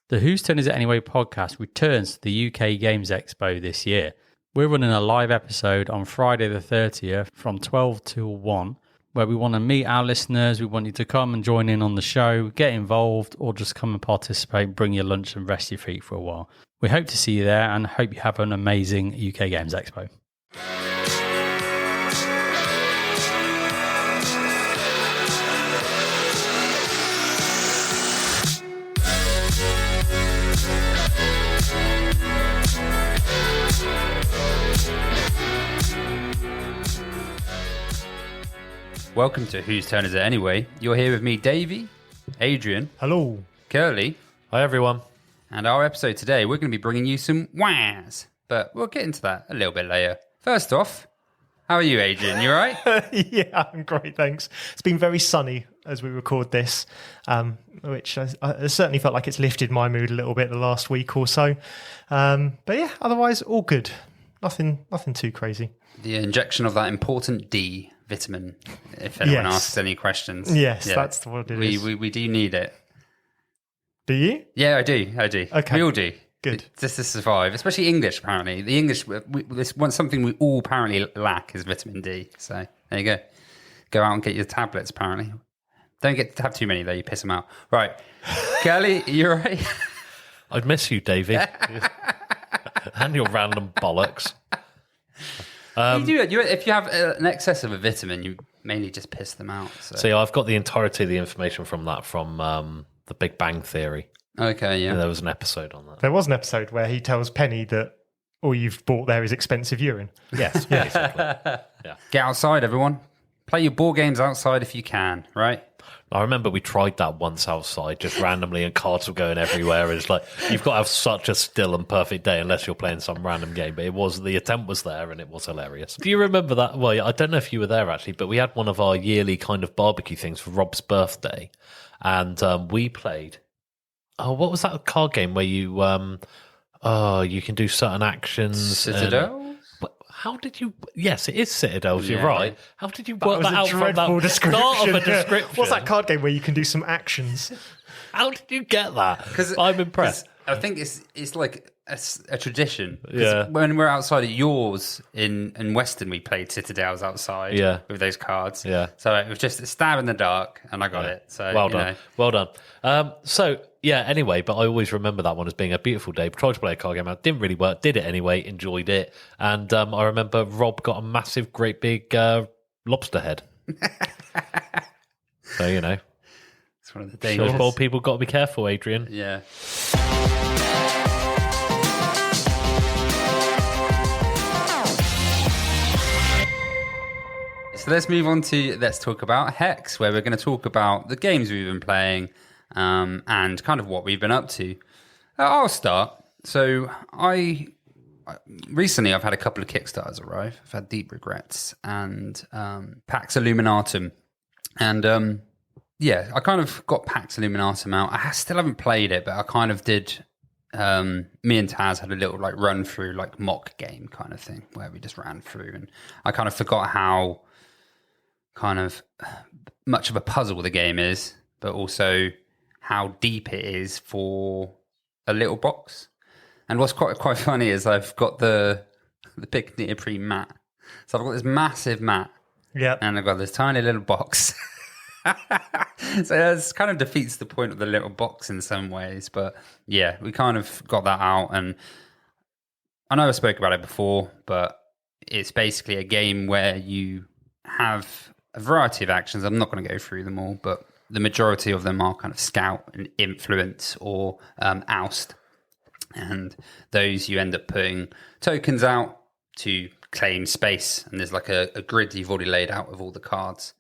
The Whose Turn Is It Anyway podcast returns to the UK Games Expo this year. We're running a live episode on Friday the 30th from 12 till 1, where we want to meet our listeners. We want you to come and join in on the show, get involved, or just come and participate, bring your lunch and rest your feet for a while. We hope to see you there and hope you have an amazing UK Games Expo. Welcome to Whose Turn Is It Anyway? You're here with me, Davey, Adrian. Hello. Kerley. Hi, everyone. And our episode today, we're going to be bringing you some Waahs. But we'll get into that a little bit later. First off, how are you, Adrian? You all right? Yeah, I'm great, thanks. It's been very sunny as we record this, which I certainly felt like it's lifted my mood a little bit the last week or so. But yeah, otherwise, all good. Nothing too crazy. The injection of that important D vitamin, if anyone asks any questions. Yes, that's what it is. We do need it. Do you? Yeah, I do. Okay. We all do. Good. Just to survive, especially English, apparently. The English, this one something we all apparently lack is vitamin D. So there you go. Go out and get your tablets, apparently. Don't get to have too many, though. You piss them out. Right. Kerley, you all right? I'd miss you, Davey. And your random bollocks. You do. If you have an excess of a vitamin, you mainly just piss them out. So yeah, I've got the entirety of the information from The Big Bang Theory. Okay, yeah. And there was an episode on that. There was an episode where he tells Penny that all you've bought there is expensive urine. Yes, basically. Yeah. Get outside, everyone. Play your board games outside if you can, right? I remember we tried that once outside, just randomly, and cards were going everywhere. It's like, you've got to have such a still and perfect day unless you're playing some random game. But the attempt was there, and it was hilarious. Do you remember that? Well, I don't know if you were there, actually, but we had one of our yearly kind of barbecue things for Rob's birthday. And we played, what was that card game where you can do certain actions? Citadel? How did you... Yes, it is Citadels, Yeah. You're right. How did you work That was that out a from dreadful that description. start of a Yeah. description? What's that card game where you can do some actions? How did you get that? I'm impressed. I think it's like a tradition. 'Cause Yeah. when we're outside at yours in Weston, we played Citadels outside with those cards. Yeah. So it was just a stab in the dark, and I got it. So Well done. Well done. Anyway, but I always remember that one as being a beautiful day. Tried to play a card game out, didn't really work, did it anyway, enjoyed it. And I remember Rob got a massive, great big lobster head. So, It's one of the dangers. those bold people got to be careful, Adrian. Yeah. So let's talk about Hex, where we're going to talk about the games we've been playing and kind of what we've been up to. I'll start. So recently I've had a couple of Kickstarters arrive. I've had Deep Regrets and Pax Illuminaten. And I kind of got Pax Illuminaten out. I still haven't played it, but I kind of did. Me and Taz had a little run through mock game kind of thing where we just ran through, and I kind of forgot how kind of much of a puzzle the game is, but also how deep it is for a little box. And what's quite funny is I've got the big neoprene mat. So I've got this massive mat, and I've got this tiny little box. So it kind of defeats the point of the little box in some ways. But yeah, we kind of got that out. And I know I spoke about it before, but it's basically a game where you have a variety of actions. I'm not going to go through them all, but the majority of them are kind of scout and influence or oust. And those you end up putting tokens out to claim space. And there's a grid you've already laid out of all the cards.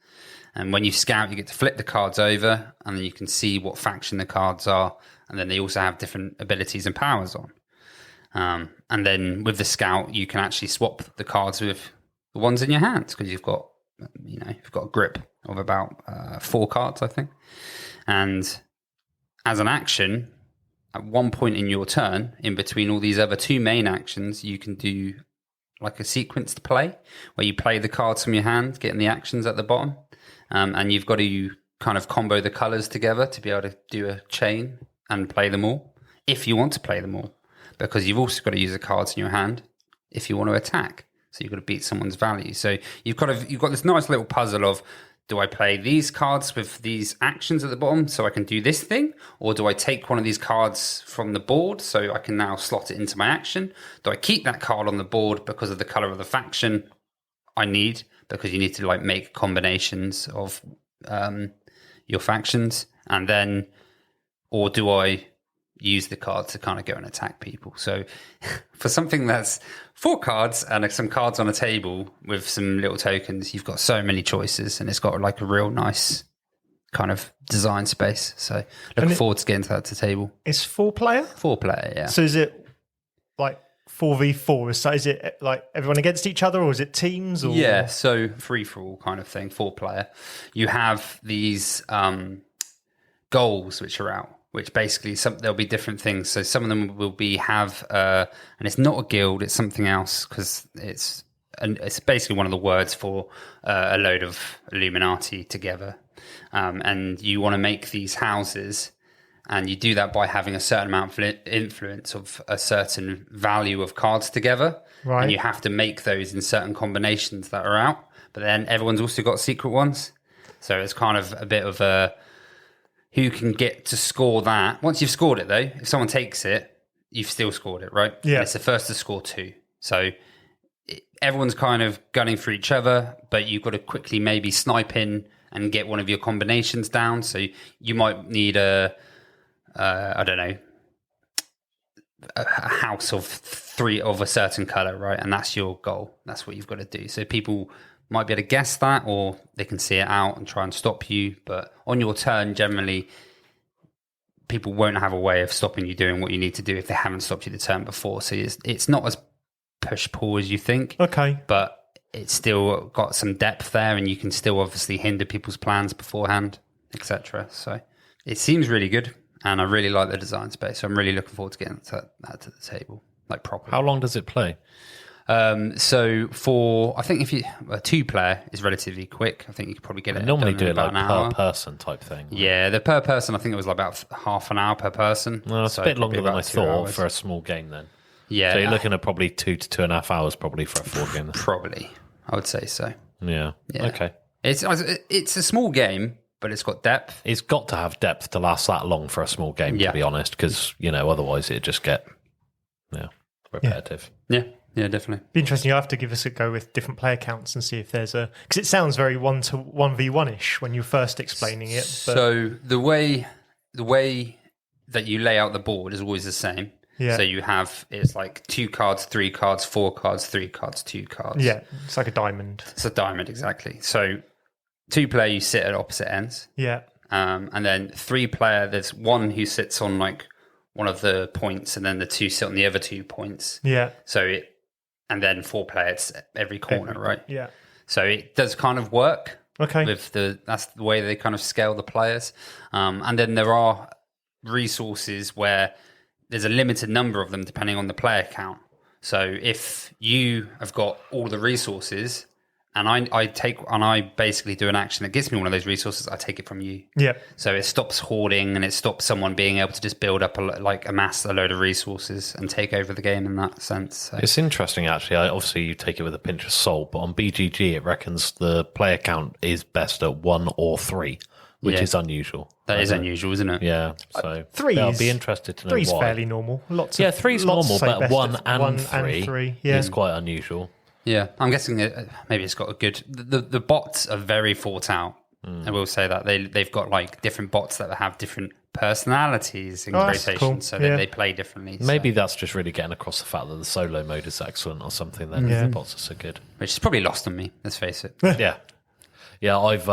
And when you scout, you get to flip the cards over, and then you can see what faction the cards are. And then they also have different abilities and powers on. And then with the scout, you can actually swap the cards with the ones in your hands, because you've got a grip of about 4 cards, I think. And as an action, at one point in your turn, in between all these other 2 main actions, you can do a sequenced play where you play the cards from your hand, getting the actions at the bottom. And you've got to kind of combo the colors together to be able to do a chain and play them all if you want to play them all, because you've also got to use the cards in your hand if you want to attack. So you've got to beat someone's value. So you've got this nice little puzzle of, do I play these cards with these actions at the bottom so I can do this thing? Or do I take one of these cards from the board so I can now slot it into my action? Do I keep that card on the board because of the color of the faction I need? Because you need to like make combinations of your factions. And then, or do I use the card to kind of go and attack people? So for something that's 4 cards and some cards on a table with some little tokens, you've got so many choices, and it's got like a real nice kind of design space. So looking forward to getting to that to table. It's 4-player? 4-player, yeah. So is it like 4v4? So is it like everyone against each other, or is it teams? Or? Yeah, so free-for-all kind of thing, 4-player. You have these goals which are out, which basically there'll be different things. So some of them will have, and it's not a guild, it's something else, because it's basically one of the words for a load of Illuminati together. And you want to make these houses, and you do that by having a certain amount of influence of a certain value of cards together. Right. And you have to make those in certain combinations that are out. But then everyone's also got secret ones. So it's kind of a bit of a, who can get to score that. Once you've scored it, though, if someone takes it, you've still scored it, right? Yeah. And it's the first to score 2. So everyone's kind of gunning for each other, but you've got to quickly maybe snipe in and get one of your combinations down. So you might need a house of 3 of a certain color, right? And that's your goal. That's what you've got to do. So people might be able to guess that, or they can see it out and try and stop you. But on your turn, generally, people won't have a way of stopping you doing what you need to do if they haven't stopped you the turn before. So it's not as push-pull as you think. Okay. But it's still got some depth there, and you can still obviously hinder people's plans beforehand, etc. So it seems really good, and I really like the design space. So I'm really looking forward to getting that to the table, like properly. How long does it play? So I think if you a 2-player is relatively quick. I think you could probably get it. Normally done do in it about like an per hour. person type thing. Yeah, the per person, I think it was like about half an hour per person. Well, it's So a bit probably longer than I about 2 thought hours. for a small game then. Yeah, So you're looking at probably 2 to 2.5 hours probably for a full game. probably. I would say so. Yeah. Yeah. Okay. It's a small game, but it's got depth. It's got to have depth to last that long for a small game, Yeah. to be honest, because, otherwise it'd just get repetitive. Yeah, definitely. Be interesting. You'll have to give us a go with different player counts and see if there's a, because it sounds very 1v1-ish when you're first explaining it. But So the way that you lay out the board is always the same. Yeah. So you have, it's like 2 cards, 3 cards, 4 cards, 3 cards, 2 cards. yeah, it's like a diamond. It's a diamond, exactly. So 2-player, you sit at opposite ends. Yeah. And then 3-player, there's one who sits on like one of the points, and then the 2 sit on the other 2 points. Yeah. And then 4-player, it's every corner, right? Yeah. So it does kind of work. Okay. That's the way they kind of scale the players. And then there are resources where there's a limited number of them depending on the player count. So if you have got all the resources, and I basically do an action that gives me one of those resources, I take it from you. Yeah. So it stops hoarding, and it stops someone being able to just build up amass a load of resources and take over the game in that sense. So. It's interesting, actually. Obviously, you take it with a pinch of salt, but on BGG, it reckons the player count is best at 1 or 3, which is unusual. That is unusual, isn't it? Yeah. So 3 I'll is- be interested to know 3's why. fairly normal. Yeah, 3's normal, say but best 1 at and 3 yeah. is quite unusual. Yeah, I'm guessing that maybe it's got a good. The bots are very thought out. I will say that they've got like different bots that have different personalities in that's rotation, cool. so Yeah. that they play differently. so- Maybe that's just really getting across the fact that the solo mode is excellent or something. Then Yeah. the bots are so good. which is probably lost on me. Let's face it. Yeah. I've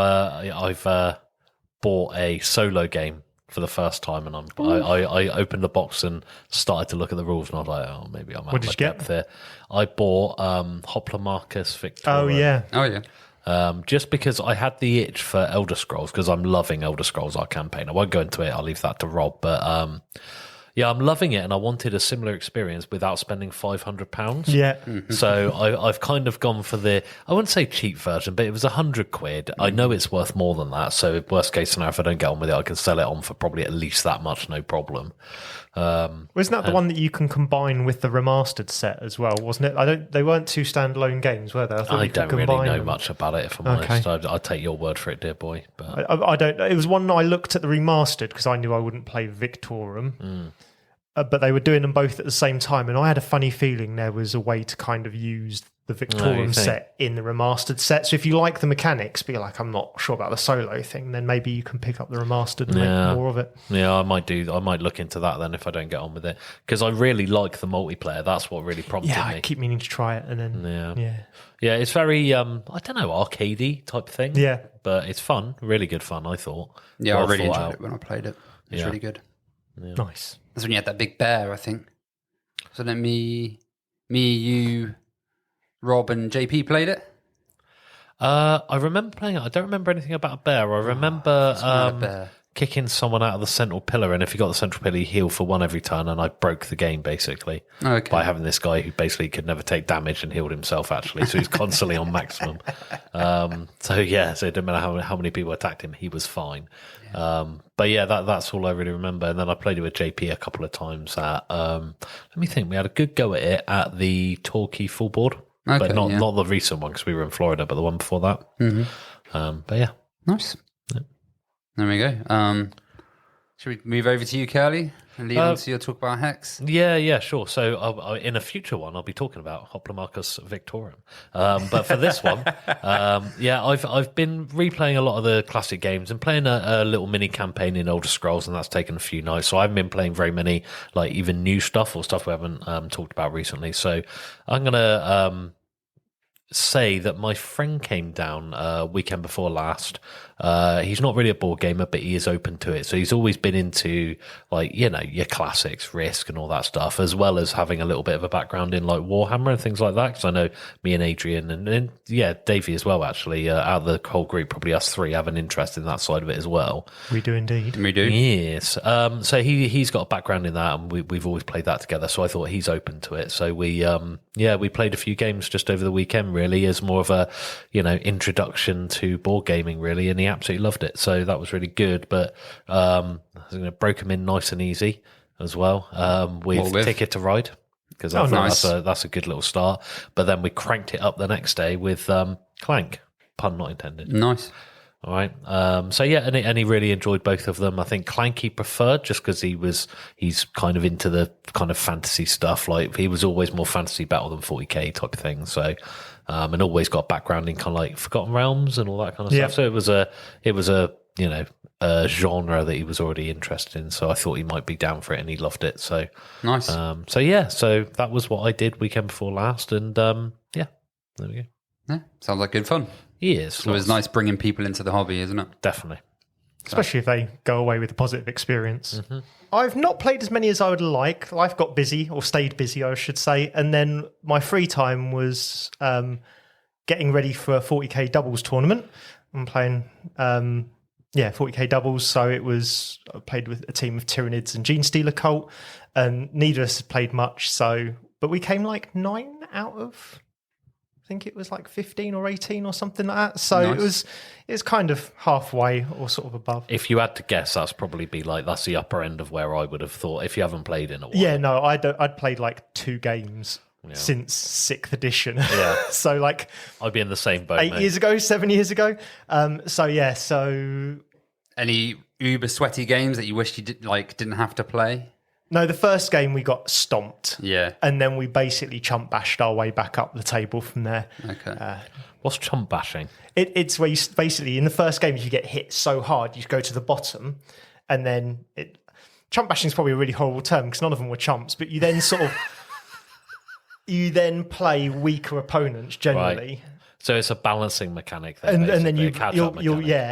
bought a solo game for the first time, and I opened the box and started to look at the rules, and I was like, oh, maybe I'm out What of did you get? depth here. I bought Hopla Marcus Victoria. Oh, yeah. Oh yeah, Just because I had the itch for Elder Scrolls, because I'm loving Elder Scrolls, our campaign. I won't go into it, I'll leave that to Rob, but Yeah, I'm loving it, and I wanted a similar experience without spending £500. Yeah. So I've kind of gone for I wouldn't say cheap version, but it was £100. I know it's worth more than that. So worst case scenario, if I don't get on with it, I can sell it on for probably at least that much, no problem. Wasn't that the one that you can combine with the remastered set as well? Wasn't it? They weren't two standalone games, were they? I don't really know much about it, if I'm honest. I'd take your word for it, dear boy. But I don't. It was one I looked at the remastered because I knew I wouldn't play Victorum. But they were doing them both at the same time, and I had a funny feeling there was a way to kind of use the Victorum set in the remastered set. So if you like the mechanics, but you're like, I'm not sure about the solo thing, then maybe you can pick up the remastered and make more of it. Yeah, I might look into that then if I don't get on with it, because I really like the multiplayer. That's what really prompted me. Yeah, I keep meaning to try it, and then yeah, it's very I don't know, arcadey type thing. Yeah, but it's fun, really good fun. I thought. Yeah, I really enjoyed it when I played it. It's really good. Yeah. Nice. That's when you had that big bear, I think. So then me, you, Rob, and JP played it. I remember playing it. I don't remember anything about a bear. I remember kicking someone out of the central pillar, and if you got the central pillar, you heal for one every turn, and I broke the game basically by having this guy who basically could never take damage and healed himself actually, so he's constantly on maximum. So it didn't matter how many people attacked him, he was fine. But yeah, that's all I really remember. And then I played it with JP a couple of times at let me think, we had a good go at it at the Torquay full board, but not the recent one because we were in Florida, but the one before that. But yeah, nice. There we go. Should we move over to you, Kerley, and lead on to your talk about Hex? Yeah, sure. So in a future one, I'll be talking about Hoplomachus Victorum. But for this one, I've been replaying a lot of the classic games and playing a little mini campaign in Elder Scrolls, and that's taken a few nights. So I haven't been playing very many, like even new stuff or stuff we haven't talked about recently. So I'm gonna say that my friend came down weekend before last. He's not really a board gamer, but he is open to it. So he's always been into, like, you know, your classics, Risk and all that stuff, as well as having a little bit of a background in like Warhammer and things like that. Because I know me and Adrian and Davey as well, actually, out of the whole group, probably us three have an interest in that side of it as well. We do indeed. We do. Yes. So he's got a background in that, and we've always played that together. So I thought he's open to it. So we played a few games just over the weekend, really, as more of a, you know, introduction to board gaming, really, and he absolutely loved it. So that was really good. But broke him in nice and easy as well with Ticket to Ride, because I thought that's a good little start. But then we cranked it up the next day with Clank, pun not intended. Nice. All right. And he really enjoyed both of them. I think Clank he preferred just because he's kind of into the kind of fantasy stuff. Like he was always more fantasy battle than 40k type of thing. So, and always got a background in kind of like Forgotten Realms and all that kind of stuff. So it was a you know a genre that he was already interested in. So I thought he might be down for it, and he loved it. So nice. So that was what I did weekend before last, and there we go. Yeah, sounds like good fun. Yes, so it's nice bringing people into the hobby, isn't it? Definitely. Especially if they go away with a positive experience. Mm-hmm. I've not played as many as I would like. Life got busy, or stayed busy, I should say. And then my free time was getting ready for a 40k doubles tournament. I'm playing 40k doubles. So I played with a team of Tyranids and Gene Stealer Cult. And neither of us had played much. But we came like 9 out of... I think it was like 15 or 18 or something like that. So nice. It was kind of halfway or sort of above. If you had to guess, that's the upper end of where I would have thought if you haven't played in a while. Yeah, no, I'd played like 2 games since 6th edition. Yeah. So like I'd be in the same boat. 8 years ago, 7 years ago. So any uber sweaty games that you wish you didn't have to play? No, the first game we got stomped. Yeah. And then we basically chump bashed our way back up the table from there. Okay. What's chump bashing? It's where you basically, in the first game, if you get hit so hard, you go to the bottom, and then chump bashing is probably a really horrible term because none of them were chumps, but you then sort of, you then play weaker opponents generally. Right. So it's a balancing mechanic, and then you'll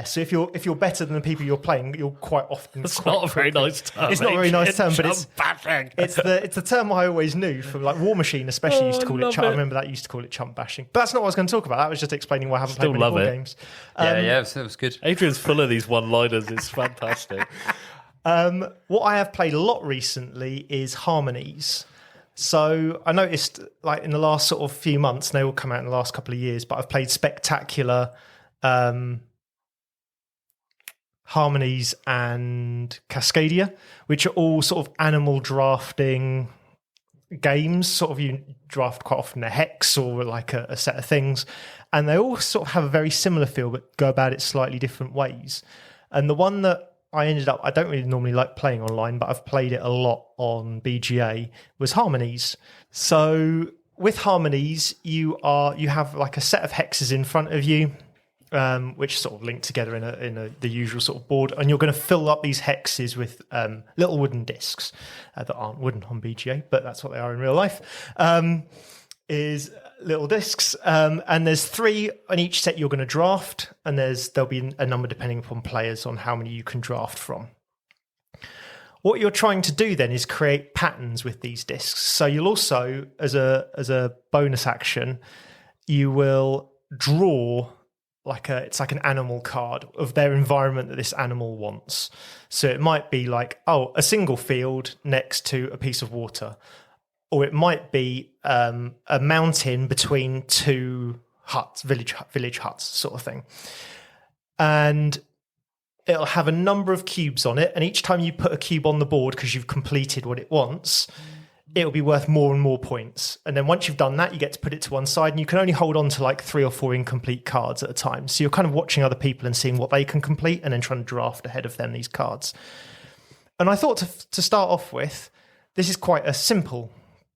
so if you're better than the people you're playing, you'll quite often. It's not a very nice term. It's not a very nice term, but it's the term I always knew from like War Machine, especially used to call it. I remember that used to call it chump bashing. But that's not what I was going to talk about. That was just explaining why I haven't played many board games. It was good. Adrian's full of these one-liners. It's fantastic. What I have played a lot recently is Harmonies. So I noticed, like in the last sort of few months, and they all come out in the last couple of years, but I've played Spectacular, Harmonies, and Cascadia, which are all sort of animal drafting games. Sort of you draft quite often a hex or like a set of things, and they all sort of have a very similar feel, but go about it slightly different ways. And the one that I don't really normally like playing online, but I've played it a lot on BGA, was Harmonies. So with Harmonies, you have like a set of hexes in front of you, which sort of link together in the usual sort of board, and you're going to fill up these hexes with little wooden discs that aren't wooden on BGA, but that's what they are in real life. Is little discs, and there's 3 on each set you're going to draft, and there'll be a number depending upon players on how many you can draft from. What you're trying to do then is create patterns with these discs. So you'll also, as a bonus action, you will draw it's like an animal card of their environment that this animal wants. So it might be like, a single field next to a piece of water. Or it might be a mountain between 2 huts, village huts sort of thing. And it'll have a number of cubes on it. And each time you put a cube on the board, because you've completed what it wants, it'll be worth more and more points. And then once you've done that, you get to put it to one side, and you can only hold on to like 3 or 4 incomplete cards at a time. So you're kind of watching other people and seeing what they can complete and then trying to draft ahead of them these cards. And I thought to start off with, this is quite a simple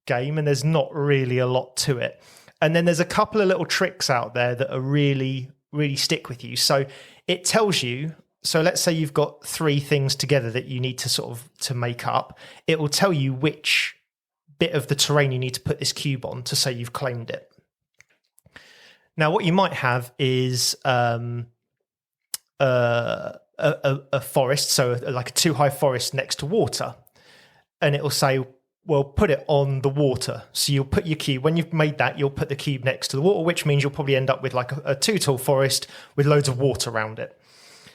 game, and there's not really a lot to it. And then there's a couple of little tricks out there that are really, really stick with you. So it tells you, so let's say you've got 3 things together that you need to make up. It will tell you which bit of the terrain you need to put this cube on to say you've claimed it. Now, what you might have is a forest, so like a 2-high forest next to water, and it will say, well, put it on the water. So you'll put your cube, when you've made that, you'll put the cube next to the water, which means you'll probably end up with like a 2-tall forest with loads of water around it.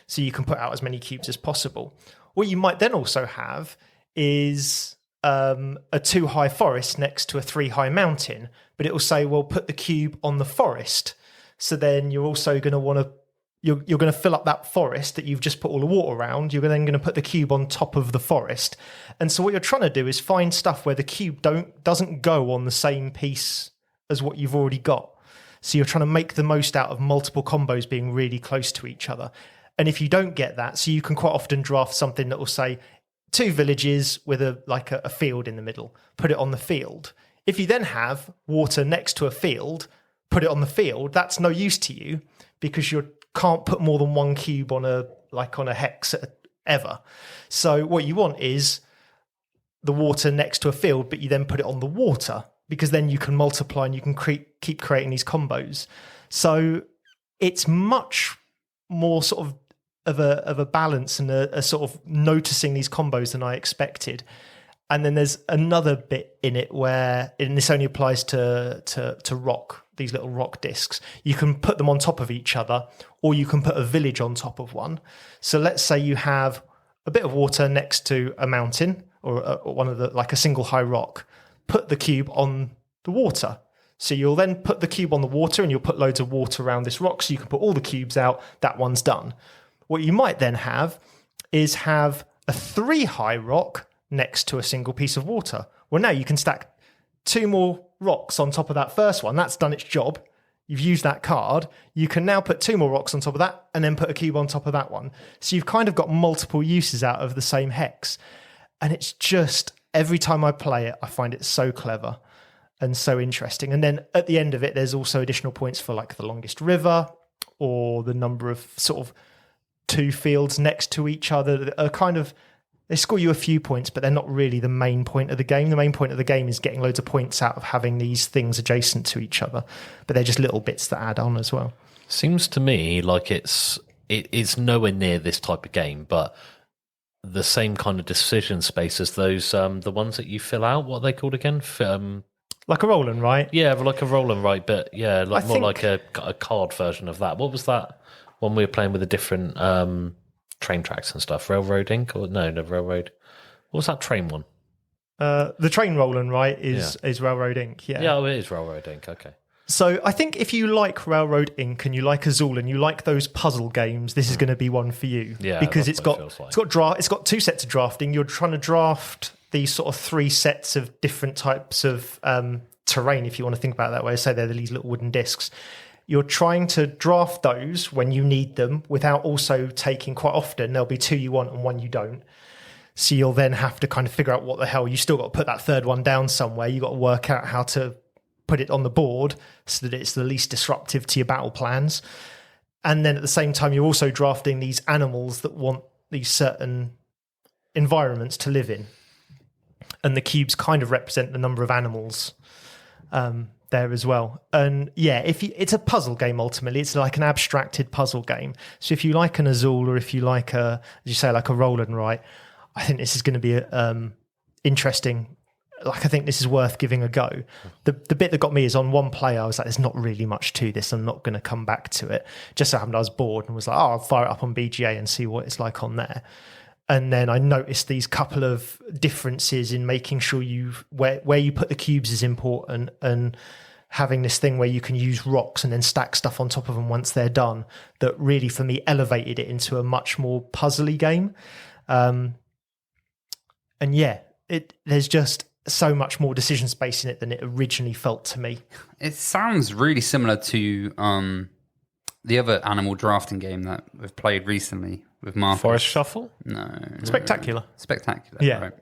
So you can put out as many cubes as possible. What you might then also have is a 2-high forest next to a 3-high mountain, but it will say, well, put the cube on the forest. So then you're also going to want to, you're going to fill up that forest that you've just put all the water around. You're then going to put the cube on top of the forest. And so what you're trying to do is find stuff where the cube doesn't go on the same piece as what you've already got. So you're trying to make the most out of multiple combos being really close to each other. And if you don't get that, so you can quite often draft something that will say 2 villages with a field in the middle, put it on the field. If you then have water next to a field, put it on the field, that's no use to you because you can't put more than 1 cube on a hex ever. So what you want is the water next to a field, but you then put it on the water, because then you can multiply and you can keep creating these combos. So it's much more sort of a balance and a sort of noticing these combos than I expected. And then there's another bit in it where, and this only applies to rock, these little rock discs. You can put them on top of each other, or you can put a village on top of one. So let's say you have a bit of water next to a mountain or one of the, like a single high rock. Put the cube on the water. So you'll then put the cube on the water, and you'll put loads of water around this rock, so you can put all the cubes out. That one's done. What you might then have is have a 3-high rock next to a single piece of water. Well, now you can stack 2 more rocks on top of that first one. That's done its job. You've used that card. You can now put 2 more rocks on top of that, and then put a cube on top of that one. So you've kind of got multiple uses out of the same hex. And it's just, every time I play it, I find it so clever and so interesting. And then at the end of it, there's also additional points for like the longest river, or the number of sort of 2 fields next to each other that are kind of, they score you a few points, but they're not really the main point of the game. The main point of the game is getting loads of points out of having these things adjacent to each other, but they're just little bits that add on as well. Seems to me like it's nowhere near this type of game, but the same kind of decision space as those the ones that you fill out. What are they called again? Like a roll and write? Yeah, like a roll and write, but yeah, like a card version of that. What was that one we were playing with a different train tracks and stuff. Railroad Inc. or no, Railroad. What was that train one? The train rolling, right, is Railroad Inc. Yeah. Yeah, it is Railroad Inc. Okay. So I think if you like Railroad Inc. and you like Azul and you like those puzzle games, this is going to be one for you. Yeah, because it's got 2 sets of drafting. You're trying to draft these sort of 3 sets of different types of terrain, if you want to think about it that way. So they're these little wooden discs. You're trying to draft those when you need them without also taking, quite often, there'll be 2 you want and 1 you don't. So you'll then have to kind of figure out what the hell, you still got to put that third one down somewhere. You got to work out how to put it on the board so that it's the least disruptive to your battle plans. And then at the same time, you're also drafting these animals that want these certain environments to live in. And the cubes kind of represent the number of animals there as well. And yeah, it's a puzzle game ultimately. It's like an abstracted puzzle game. So if you like an Azul or if you like as you say, like a roll and write, I think this is going to be interesting. Like, I think this is worth giving a go. The bit that got me is on one play, I was like, there's not really much to this. I'm not going to come back to it. Just so happened I was bored and was like, I'll fire it up on BGA and see what it's like on there. And then I noticed these couple of differences in making sure where you put the cubes is important, and having this thing where you can use rocks and then stack stuff on top of them once they're done, that really, for me, elevated it into a much more puzzly game. And yeah, there's just so much more decision space in it than it originally felt to me. It sounds really similar to the other animal drafting game that we've played recently with Marcus. Forest Shuffle? No. Spectacular. Yeah. Right.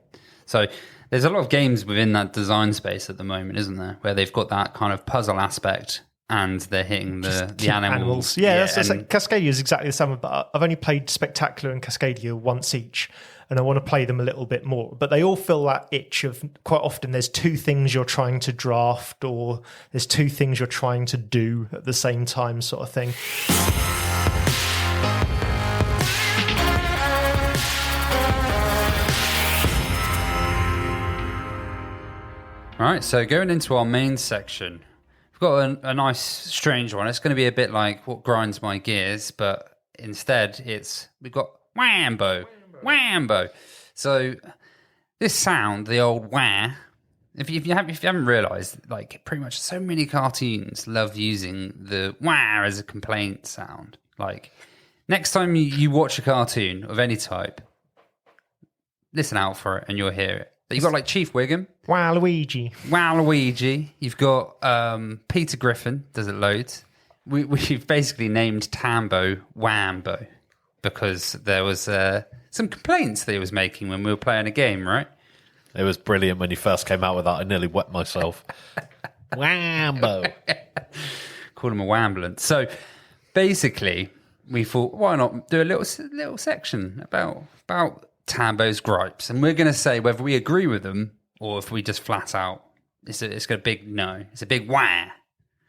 So there's a lot of games within that design space at the moment, isn't there? Where they've got that kind of puzzle aspect and they're hitting the animals. Yeah, that's like Cascadia is exactly the same, but I've only played Spectacular and Cascadia once each, and I want to play them a little bit more. But they all feel that itch of, quite often there's 2 things you're trying to draft, or there's 2 things you're trying to do at the same time, sort of thing. All right, so going into our main section, we've got a nice, strange one. It's going to be a bit like what grinds my gears, but instead we've got Wah-ambo. Wah-ambo. So this sound, the old wah, if you haven't realised, like pretty much so many cartoons love using the wah as a complaint sound. Like next time you watch a cartoon of any type, listen out for it and you'll hear it. But you've got like Chief Wiggum. Waaluigi. You've got Peter Griffin, does it loads. We've basically named Tambo Wah-ambo because there was some complaints that he was making when we were playing a game, right? It was brilliant when you first came out with that. I nearly wet myself. Wah-ambo. Called him a wambulance. So basically, we thought, why not do a little section about Tambo's gripes, and we're going to say whether we agree with them or if we just flat out it's got a big no, it's a big wah.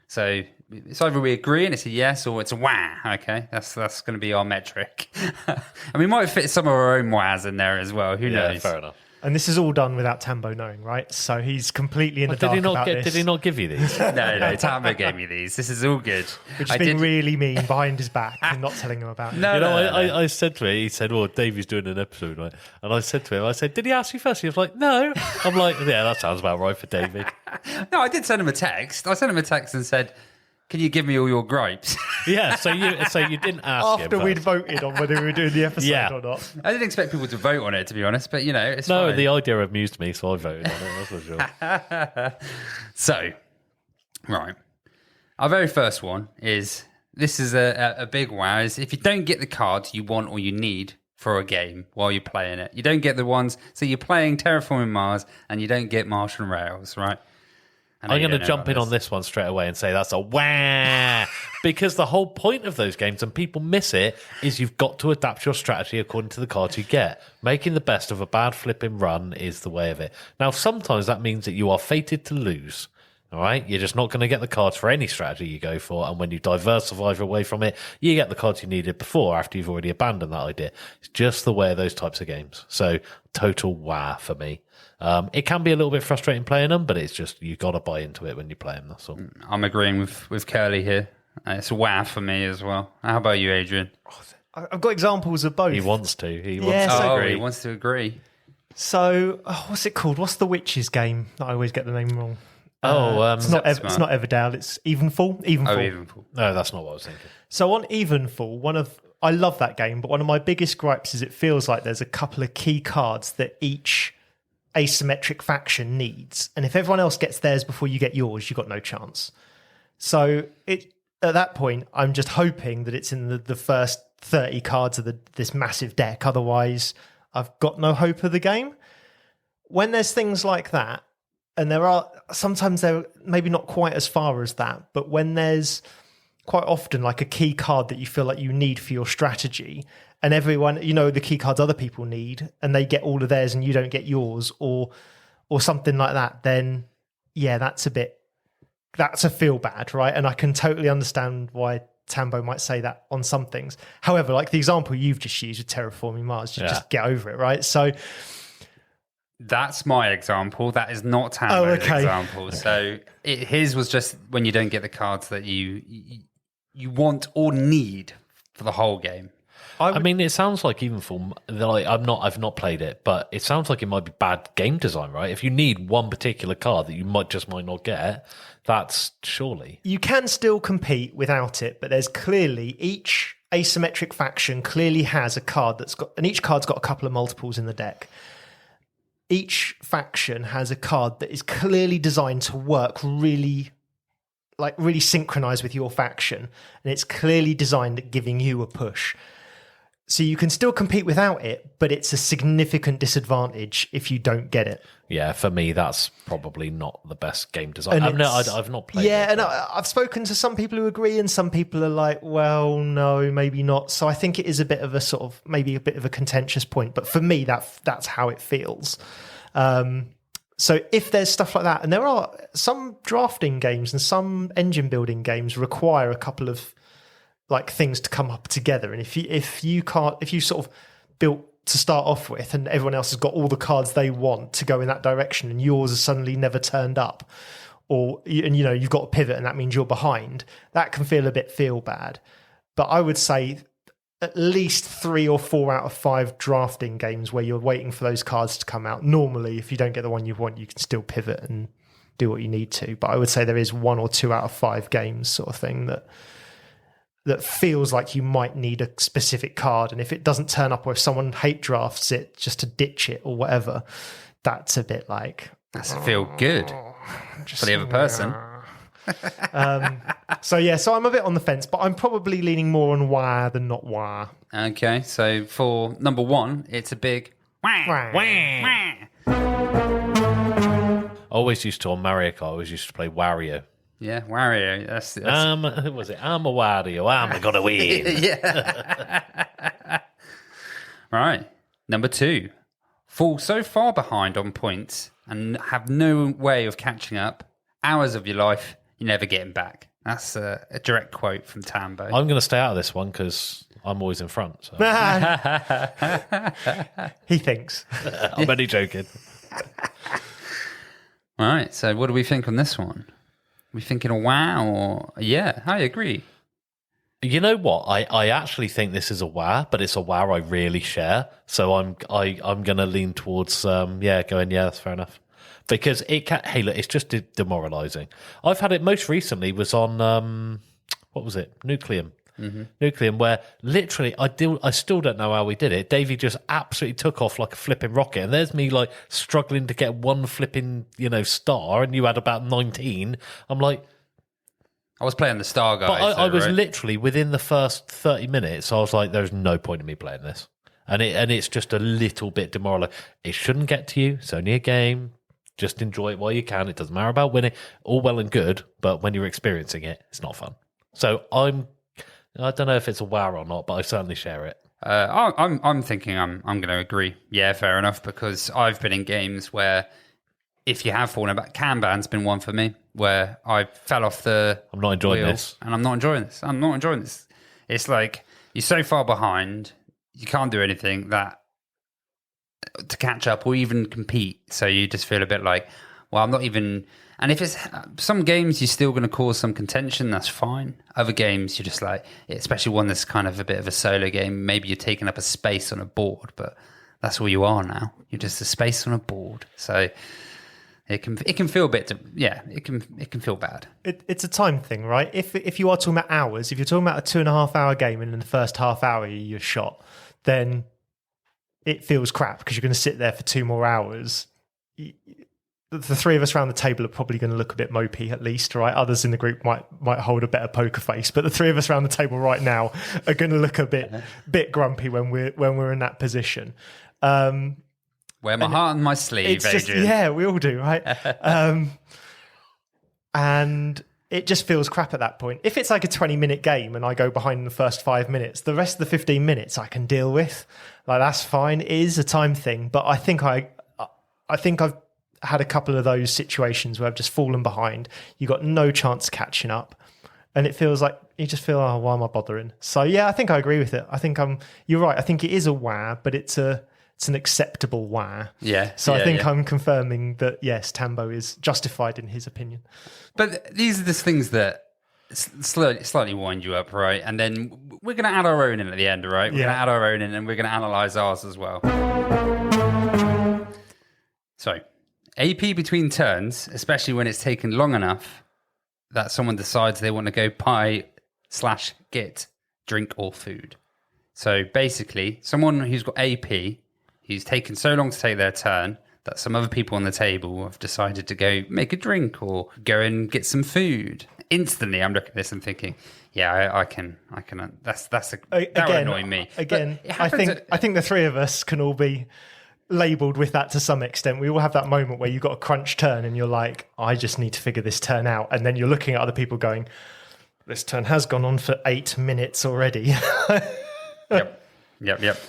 So it's either we agree and it's a yes, or it's a wah. Okay, that's going to be our metric. And we might fit some of our own wahs in there as well. Who knows? Fair enough. And this is all done without Tambo knowing, right? So he's completely in the dark about this. Did he not give you these? No, Tambo gave me these. This is all good. Which has been really mean behind his back and not telling him about it. I said to him, he said, well, Davey's doing an episode, right? And I said to him, did he ask you first? He was like, no. I'm like, yeah, that sounds about right for Davey. No, I did send him a text. I sent him a text and said, can you give me all your gripes? Yeah, so you didn't ask after him we'd voted on whether we were doing the episode or not. I didn't expect people to vote on it, to be honest, but it's no, fine. the idea amused me, so I voted on it, that's for sure. So, right. Our very first one is, this is a big wow, is if you don't get the cards you want or you need for a game while you're playing it, you don't get the ones, so you're playing Terraforming Mars and you don't get Martian Rails, right? I'm going to jump in on this one straight away and say that's a wah, because the whole point of those games, and people miss it, is you've got to adapt your strategy according to the cards you get. Making the best of a bad flipping run is the way of it. Now, sometimes that means that you are fated to lose. All right, you're just not going to get the cards for any strategy you go for, and when you diversify away from it, you get the cards you needed before, after you've already abandoned that idea. It's just the way of those types of games. So, total wah for me. It can be a little bit frustrating playing them, but it's just, you've got to buy into it when you play them, that's all. I'm agreeing with Kerley here. It's a wah for me as well. How about you, Adrian? I've got examples of both. He wants to. He Yeah, wants to so- agree. He wants to agree. So, what's it called? What's the witches game? I always get the name wrong. It's not Everdale. It's Evenfall. Evenfall. No, that's not what I was thinking. So on Evenfall, I love that game, but one of my biggest gripes is it feels like there's a couple of key cards that each asymmetric faction needs, and if everyone else gets theirs before you get yours, you've got no chance. So at that point, I'm just hoping that it's in the first 30 cards of this massive deck. Otherwise, I've got no hope of the game. When there's things like that, and sometimes they're maybe not quite as far as that, but when there's quite often like a key card that you feel like you need for your strategy, and everyone, the key cards other people need, and they get all of theirs and you don't get yours, or something like that, then yeah, that's a feel bad, right? And I can totally understand why Tambo might say that on some things. However, like the example you've just used with Terraforming Mars, just get over it, right? So that's my example. That is not Tambo's example. So his was just when you don't get the cards that you want or need for the whole game. I mean, it sounds like Evenfall. Like I've not played it, but it sounds like it might be bad game design, right? If you need one particular card that you might not get, that's surely you can still compete without it. But there's clearly each asymmetric faction clearly has a card and each card's got a couple of multiples in the deck. Each faction has a card that is clearly designed to work really synchronized with your faction, and it's clearly designed at giving you a push. So you can still compete without it, but it's a significant disadvantage if you don't get it. Yeah, for me, that's probably not the best game design. I've not played it. Yeah, and I've spoken to some people who agree, and some people are like, well, no, maybe not. So I think it is a bit of a sort of, maybe a bit of a contentious point. But for me, that's how it feels. So if there's stuff like that, and there are some drafting games and some engine building games require a couple of like things to come up together, and if you sort of built to start off with, and everyone else has got all the cards they want to go in that direction, and yours has suddenly never turned up, and you've got to pivot, and that means you're behind. That can feel a bit feel bad. But I would say at least 3 or 4 out of 5 drafting games where you're waiting for those cards to come out. Normally, if you don't get the one you want, you can still pivot and do what you need to. But I would say there is 1 or 2 out of 5 games sort of thing that feels like you might need a specific card, and if it doesn't turn up, or if someone hate drafts it just to ditch it or whatever, that's a bit like that's a feel good for the other person. So I'm a bit on the fence, but I'm probably leaning more on Waaah than not Waaah. Okay, so for number 1, it's a big wah, wah. I always used to, on Mario Kart, I always used to play Wario. Yeah, Wario. That's who was it? I'm a Wario. I'm gonna win. Yeah. Right. Number 2. Fall so far behind on points and have no way of catching up. Hours of your life, you're never getting back. That's a direct quote from Tambo. I'm going to stay out of this one because I'm always in front. So. He thinks. I'm only joking. All right. So what do we think on this one? We thinking a wow or yeah? I agree. You know what? I actually think this is a Waaah, but it's a Waaah I really share. So I'm going to lean towards going that's fair enough, because it can. Hey, look, it's just demoralising. I've had it most recently was on what was it? Nucleum. Mm-hmm. Nucleum, where literally I still don't know how we did it. Davey just absolutely took off like a flipping rocket, and there's me like struggling to get one flipping star, and you had about 19. I'm like, I was playing the star guys, but I was literally within the first 30 minutes. I was like, there's no point in me playing this, and it's just a little bit demoralising. It shouldn't get to you. It's only a game. Just enjoy it while you can. It doesn't matter about winning. All well and good, but when you're experiencing it, it's not fun. So I don't know if it's a Waaah or not, but I certainly share it. I'm thinking I'm going to agree. Yeah, fair enough, because I've been in games where if you have fallen back, Kanban's been one for me, where I fell off the I'm not enjoying wheel, this. and I'm not enjoying this. It's like you're so far behind, you can't do anything to catch up or even compete. So you just feel a bit like, well, I'm not even. And if it's some games, you're still going to cause some contention. That's fine. Other games, you're just like, especially one that's kind of a bit of a solo game. Maybe you're taking up a space on a board, but that's all you are now. You're just a space on a board. So it can feel a bit. It can feel bad. It's a time thing, right? If you are talking about hours, if you're talking about a 2.5 hour game and in the first half hour you're shot, then it feels crap because you're going to sit there for 2 more hours. The three of us around the table are probably going to look a bit mopey, at least, right? Others in the group might hold a better poker face, but the three of us around the table right now are going to look a bit grumpy when we're in that position. Wear my heart on my sleeve, Adrian. Yeah, we all do, right? And it just feels crap at that point. If it's like a 20-minute game and I go behind in the first 5 minutes, the rest of the 15 minutes I can deal with. Like, that's fine. It is a time thing, but I think I've had a couple of those situations where I've just fallen behind. You got no chance catching up, and it feels like you just feel, oh, why am I bothering? So yeah, I think I agree with it. I think you're right. I think it is a Waaah, but it's an acceptable Waaah. Yeah. So I think I'm confirming that yes, Tambo is justified in his opinion. But these are the things that slightly wind you up, right? And then we're going to add our own in at the end, right? We're going to add our own in, and we're going to analyze ours as well. So, AP between turns, especially when it's taken long enough that someone decides they want to go buy/get drink or food. So basically, someone who's got AP, who's taken so long to take their turn that some other people on the table have decided to go make a drink or go and get some food. Instantly, I'm looking at this and thinking, yeah, I can. That would annoy me. Again, I think the three of us can all be labelled with that to some extent. We all have that moment where you've got a crunch turn and you're like, I just need to figure this turn out. And then you're looking at other people going, this turn has gone on for 8 minutes already. Yep.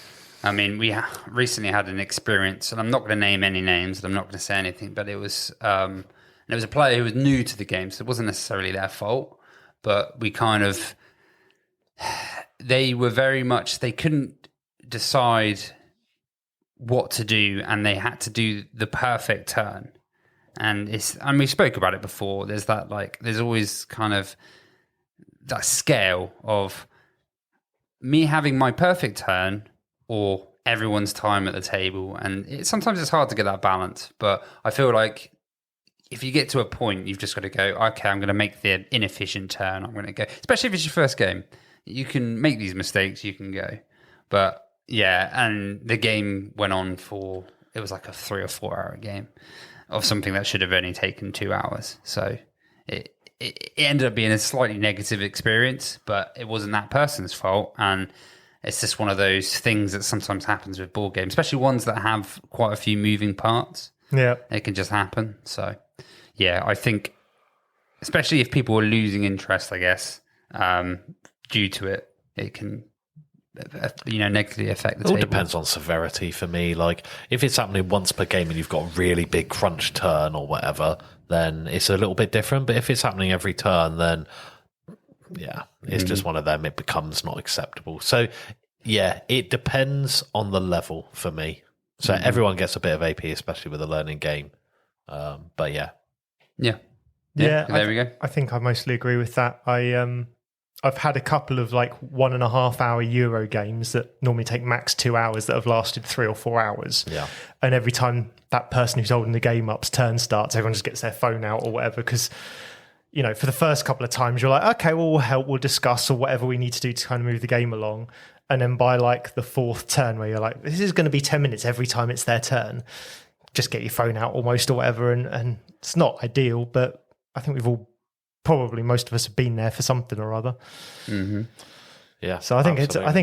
I mean, we recently had an experience, and I'm not going to name any names, and I'm not going to say anything, but it was a player who was new to the game, so it wasn't necessarily their fault, but we kind of, they couldn't decide what to do, and they had to do the perfect turn. And we spoke about it before. There's there's always kind of that scale of me having my perfect turn or everyone's time at the table. And sometimes it's hard to get that balance, but I feel like if you get to a point, you've just got to go, okay, I'm going to make the inefficient turn. I'm going to go, especially if it's your first game, you can make these mistakes, you can go. But yeah, and the game went on for, it was like a 3 or 4 hour game of something that should have only taken 2 hours. So it ended up being a slightly negative experience, but it wasn't that person's fault. And it's just one of those things that sometimes happens with board games, especially ones that have quite a few moving parts. Yeah. It can just happen. So yeah, I think, especially if people are losing interest, I guess, due to it, it can, negatively affect the table. It all depends on severity for me. Like, if it's happening once per game and you've got a really big crunch turn or whatever, then it's a little bit different. But if it's happening every turn, then yeah, it's just one of them. It becomes not acceptable. So yeah, it depends on the level for me. So everyone gets a bit of AP, especially with a learning game. But yeah. There we go. I think I mostly agree with that. I've had a couple of 1.5 hour Euro games that normally take max 2 hours that have lasted 3 or 4 hours. Yeah. And every time that person who's holding the game up's turn starts, everyone just gets their phone out or whatever, because, for the first couple of times you're like, okay, well, we'll help, we'll discuss or whatever we need to do to kind of move the game along. And then by the fourth turn where you're like, this is going to be 10 minutes every time it's their turn, just get your phone out almost or whatever. And it's not ideal, but I think probably most of us have been there for something or other. Mm-hmm. Yeah. So I think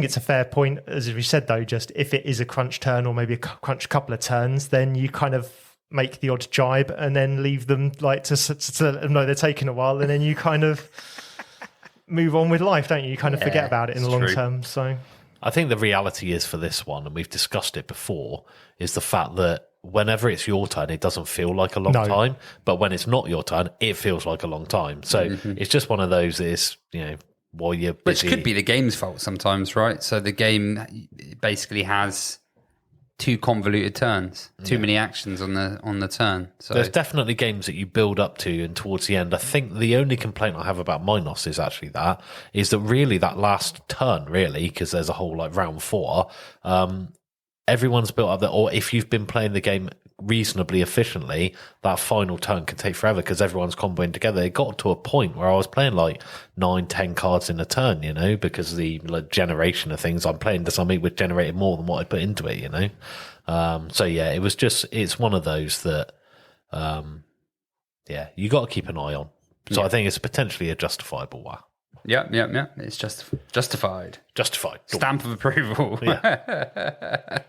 it's a fair point. As we said though, just if it is a crunch turn or maybe a crunch couple of turns, then you kind of make the odd jibe and then leave them to let them know they're taking a while, and then you kind of move on with life, don't you? You kind of forget about it in the long term. So I think the reality is for this one, and we've discussed it before, is the fact that whenever it's your turn, it doesn't feel like a long time. But when it's not your turn, it feels like a long time. So it's just one of those while you're busy. Which could be the game's fault sometimes, right? So the game basically has too convoluted turns, too many actions on the turn. So there's definitely games that you build up to, and towards the end, I think the only complaint I have about Minos is actually that really that last turn, really, because there's a whole like round 4. Everyone's built up that, or if you've been playing the game reasonably efficiently, that final turn can take forever because everyone's comboing together. It got to a point where I was playing like 9-10 cards in a turn, because of the like, generation of things I'm playing to something which generated more than what I put into it, So yeah, it's one of those that, you got to keep an eye on. So I think it's potentially a justifiable Waaah. Yeah. It's justified. Justified. Stamp of approval. Yeah.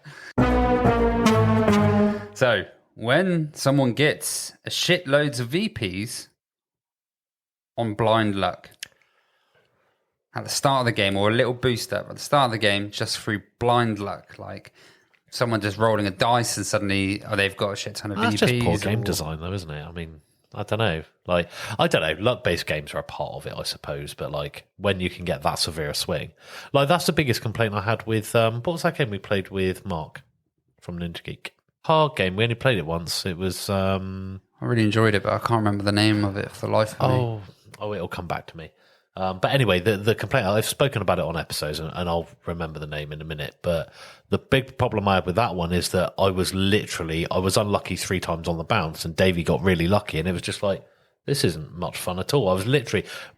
So, when someone gets a shitloads of VPs on blind luck at the start of the game, or a little boost up at the start of the game, just through blind luck, like someone just rolling a dice and suddenly they've got a shit ton of VPs. That's just poor game design, though, isn't it? I mean, I don't know. Like, I don't know. Luck-based games are a part of it, I suppose. But like, when you can get that severe a swing, like that's the biggest complaint I had with what was that game we played with Mark from Ninja Geek? Hard game. We only played it once. It was. I really enjoyed it, but I can't remember the name of it for the life of me. Oh, it'll come back to me. But anyway, the complaint, I've spoken about it on episodes and I'll remember the name in a minute. But the big problem I had with that one is that I was unlucky 3 times on the bounce and Davey got really lucky. And it was just like, this isn't much fun at all.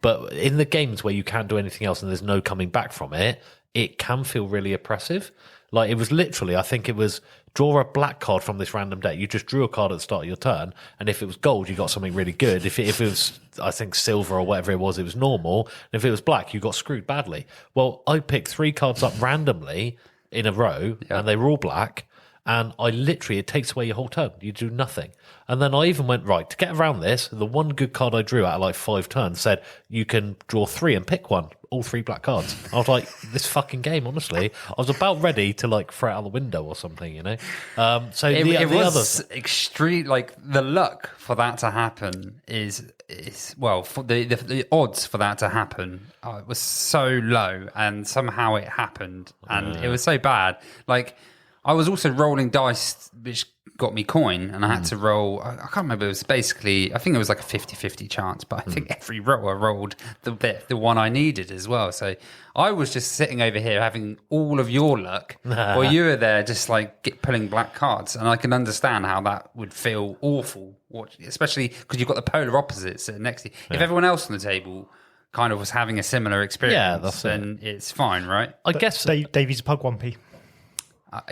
But in the games where you can't do anything else and there's no coming back from it, it can feel really oppressive. Like it was literally, I think it was draw a black card from this random deck. You just drew a card at the start of your turn, and if it was gold, you got something really good. If it was, I think, silver or whatever it was normal. And if it was black, you got screwed badly. Well, I picked 3 cards up randomly in a row, and they were all black. And it takes away your whole turn. You do nothing. And then I even went, right, to get around this, the one good card I drew out of like 5 turns said, you can draw 3 and pick one, all 3 black cards. I was like, this fucking game, honestly. I was about ready to like throw it out the window or something, So it was extreme, like the luck for that to happen is for the odds for that to happen it was so low, and somehow it happened, and it was so bad. Like, I was also rolling dice, which got me coin, and I had to roll. I can't remember. It was basically, I think it was like a 50-50 chance, but I think every roll I rolled the one I needed as well. So I was just sitting over here having all of your luck, while you were there just like pulling black cards, and I can understand how that would feel awful, especially because you've got the polar opposites sitting next to you. If everyone else on the table kind of was having a similar experience, then it's fine, right? I guess Davey's a pug wampy.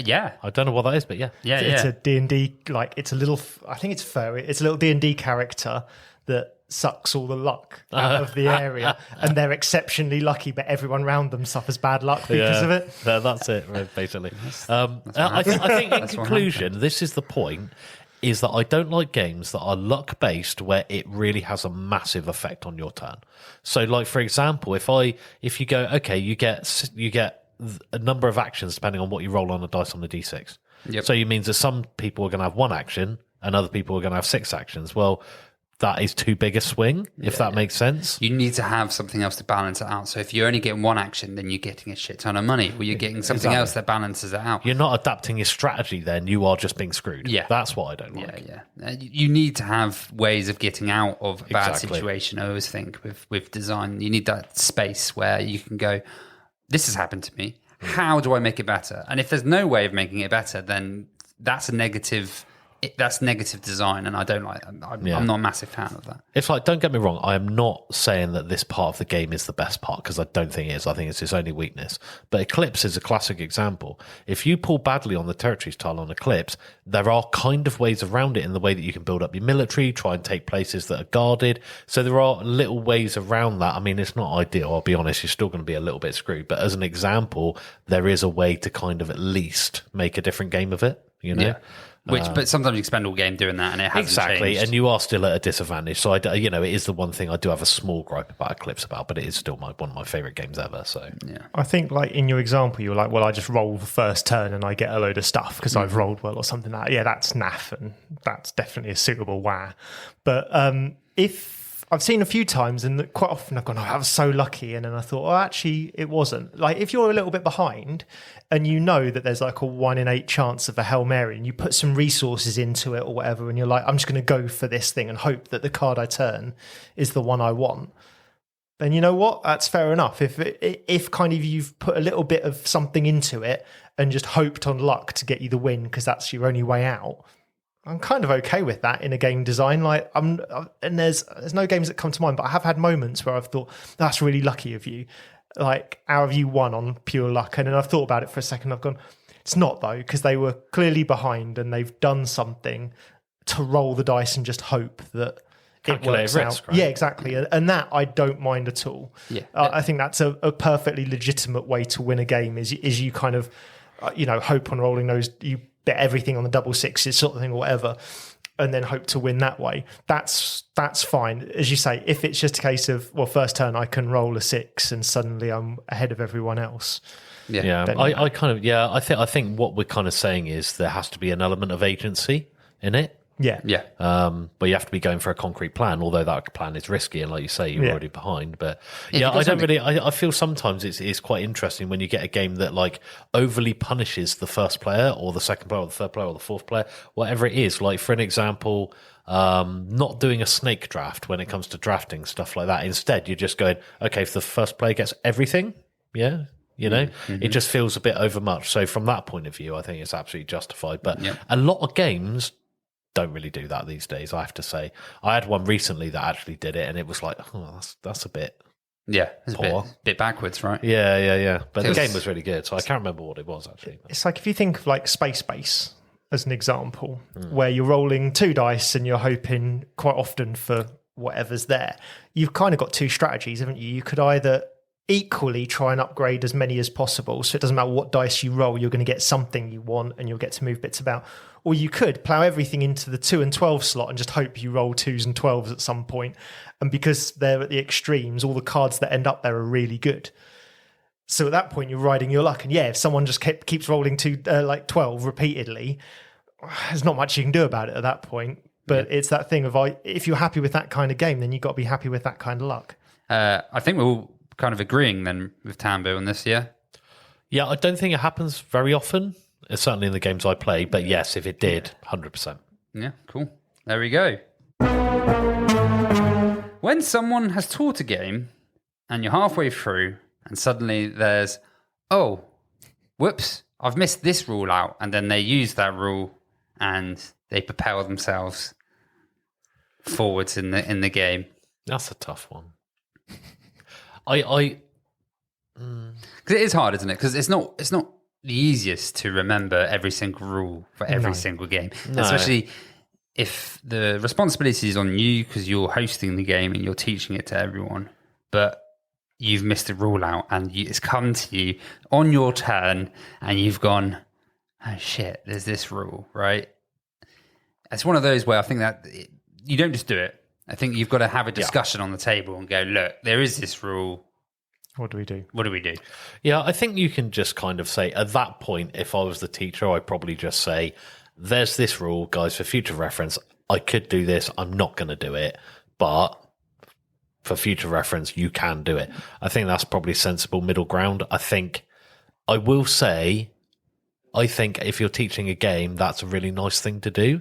Yeah, I don't know what that is, but yeah. It's a D&D, like it's a little, I think it's furry. It's a little D&D character that sucks all the luck out of the area, and they're exceptionally lucky, but everyone around them suffers bad luck because of it. That's it, basically. I think in conclusion, this is the point, is that I don't like games that are luck-based where it really has a massive effect on your turn. So, like, for example, if you go, okay, you get a number of actions depending on what you roll on the dice on the D6. Yep. So it means that some people are going to have 1 action and other people are going to have 6 actions. Well, that is too big a swing, if that makes sense. You need to have something else to balance it out. So if you're only getting 1 action, then you're getting a shit ton of money, or you're getting something else that balances it out. You're not adapting your strategy then, you are just being screwed. Yeah. That's what I don't like. Yeah. You need to have ways of getting out of a bad situation, I always think, with design. You need that space where you can go, this has happened to me. How do I make it better? And if there's no way of making it better, then that's a negative. That's negative design, and I don't like. I'm not a massive fan of that. It's like, don't get me wrong, I am not saying that this part of the game is the best part, because I don't think it is. I think it's its only weakness. But Eclipse is a classic example. If you pull badly on the territories tile on Eclipse, there are kind of ways around it in the way that you can build up your military, try and take places that are guarded. So there are little ways around that. I mean, it's not ideal, I'll be honest. You're still going to be a little bit screwed. But as an example, there is a way to kind of at least make a different game of it, Yeah. But sometimes you spend all game doing that, and it hasn't changed. And you are still at a disadvantage. So it is the one thing I do have a small gripe about Eclipse about, but it is still one of my favorite games ever. So I think, like in your example, you were like, well, I just roll the first turn and I get a load of stuff because I've rolled well or something like that. Yeah, that's naff, and that's definitely a suitable Waaah. But if I've seen a few times, and quite often I've gone, "Oh, I was so lucky," and then I thought, "Oh, actually, it wasn't." Like if you're a little bit behind, and you know that there's like a 1 in 8 chance of a Hail Mary, and you put some resources into it or whatever, and you're like, "I'm just going to go for this thing and hope that the card I turn is the one I want." Then you know what? That's fair enough. If kind of you've put a little bit of something into it and just hoped on luck to get you the win because that's your only way out, I'm kind of okay with that in a game design. Like and there's no games that come to mind, but I have had moments where I've thought that's really lucky of you. Like how have you won on pure luck? And then I've thought about it for a second. I've gone, it's not though, because they were clearly behind and they've done something to roll the dice and just hope that it works risk, out. right? Yeah, exactly. And that I don't mind at all. Yeah, I think that's a perfectly legitimate way to win a game. Is you kind of hope on rolling those, you bet everything on the double sixes sort of thing or whatever, and then hope to win that way. That's fine. As you say, if it's just a case of, well, first turn I can roll a 6 and suddenly I'm ahead of everyone else. Yeah. I think what we're kind of saying is there has to be an element of agency in it. Yeah. But you have to be going for a concrete plan, although that plan is risky, and like you say, you're already behind. But I feel sometimes it's quite interesting when you get a game that like overly punishes the first player or the second player or the third player or the fourth player, whatever it is. Like for an example, not doing a snake draft when it comes to drafting, stuff like that. Instead, you're just going, okay, if the first player gets everything, it just feels a bit overmuch. So from that point of view, I think it's absolutely justified. But a lot of games don't really do that these days, I have to say. I had one recently that actually did it, and it was like, oh, that's a bit it's poor. a bit backwards, right? Yeah. But the game was really good, so I can't remember what it was actually. It's like if you think of like Space Base as an example, where you're rolling 2 dice and you're hoping quite often for whatever's there. You've kind of got 2 strategies, haven't you? You could either equally try and upgrade as many as possible, so it doesn't matter what dice you roll, you're going to get something you want and you'll get to move bits about. Or you could plough everything into the 2 and 12 slot and just hope you roll 2s and 12s at some point. And because they're at the extremes, all the cards that end up there are really good. So at that point, you're riding your luck. And if someone just keeps rolling 12 repeatedly, there's not much you can do about it at that point. But it's that thing of if you're happy with that kind of game, then you've got to be happy with that kind of luck. I think we're all kind of agreeing then with Tambo on this, yeah? Yeah, I don't think it happens very often. It's certainly in the games I play, but yes, if it did, 100%. Yeah, cool. There we go. When someone has taught a game and you're halfway through and suddenly there's, oh, whoops, I've missed this rule out, and then they use that rule and they propel themselves forwards in the game. That's a tough one. Because it is hard, isn't it? Because it's not the easiest to remember every single rule for every single game, especially if the responsibility is on you because you're hosting the game and you're teaching it to everyone, but you've missed a rule out and it's come to you on your turn and you've gone, oh shit, there's this rule, right? It's one of those where I think that you don't just do it. I think you've got to have a discussion on the table and go, look, there is this rule. What do we do? Yeah, I think you can just kind of say, at that point, if I was the teacher, I'd probably just say, there's this rule, guys, for future reference. I could do this. I'm not going to do it. But for future reference, you can do it. I think that's probably sensible middle ground. I think if you're teaching a game, that's a really nice thing to do.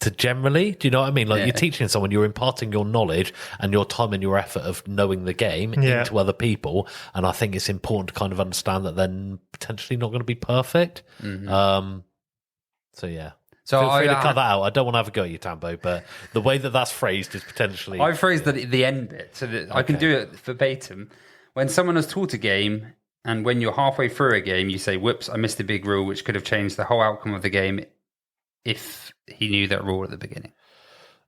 To generally, do you know what I mean? Like you're teaching someone, you're imparting your knowledge and your time and your effort of knowing the game into other people. And I think it's important to kind of understand that they're potentially not going to be perfect. Mm-hmm. So feel free to cut that out. I don't want to have a go at you, Tambo, but the way that that's phrased is potentially... I phrased the end bit so that I can do it verbatim. When someone has taught a game and when you're halfway through a game, you say, whoops, I missed a big rule which could have changed the whole outcome of the game if he knew that rule at the beginning.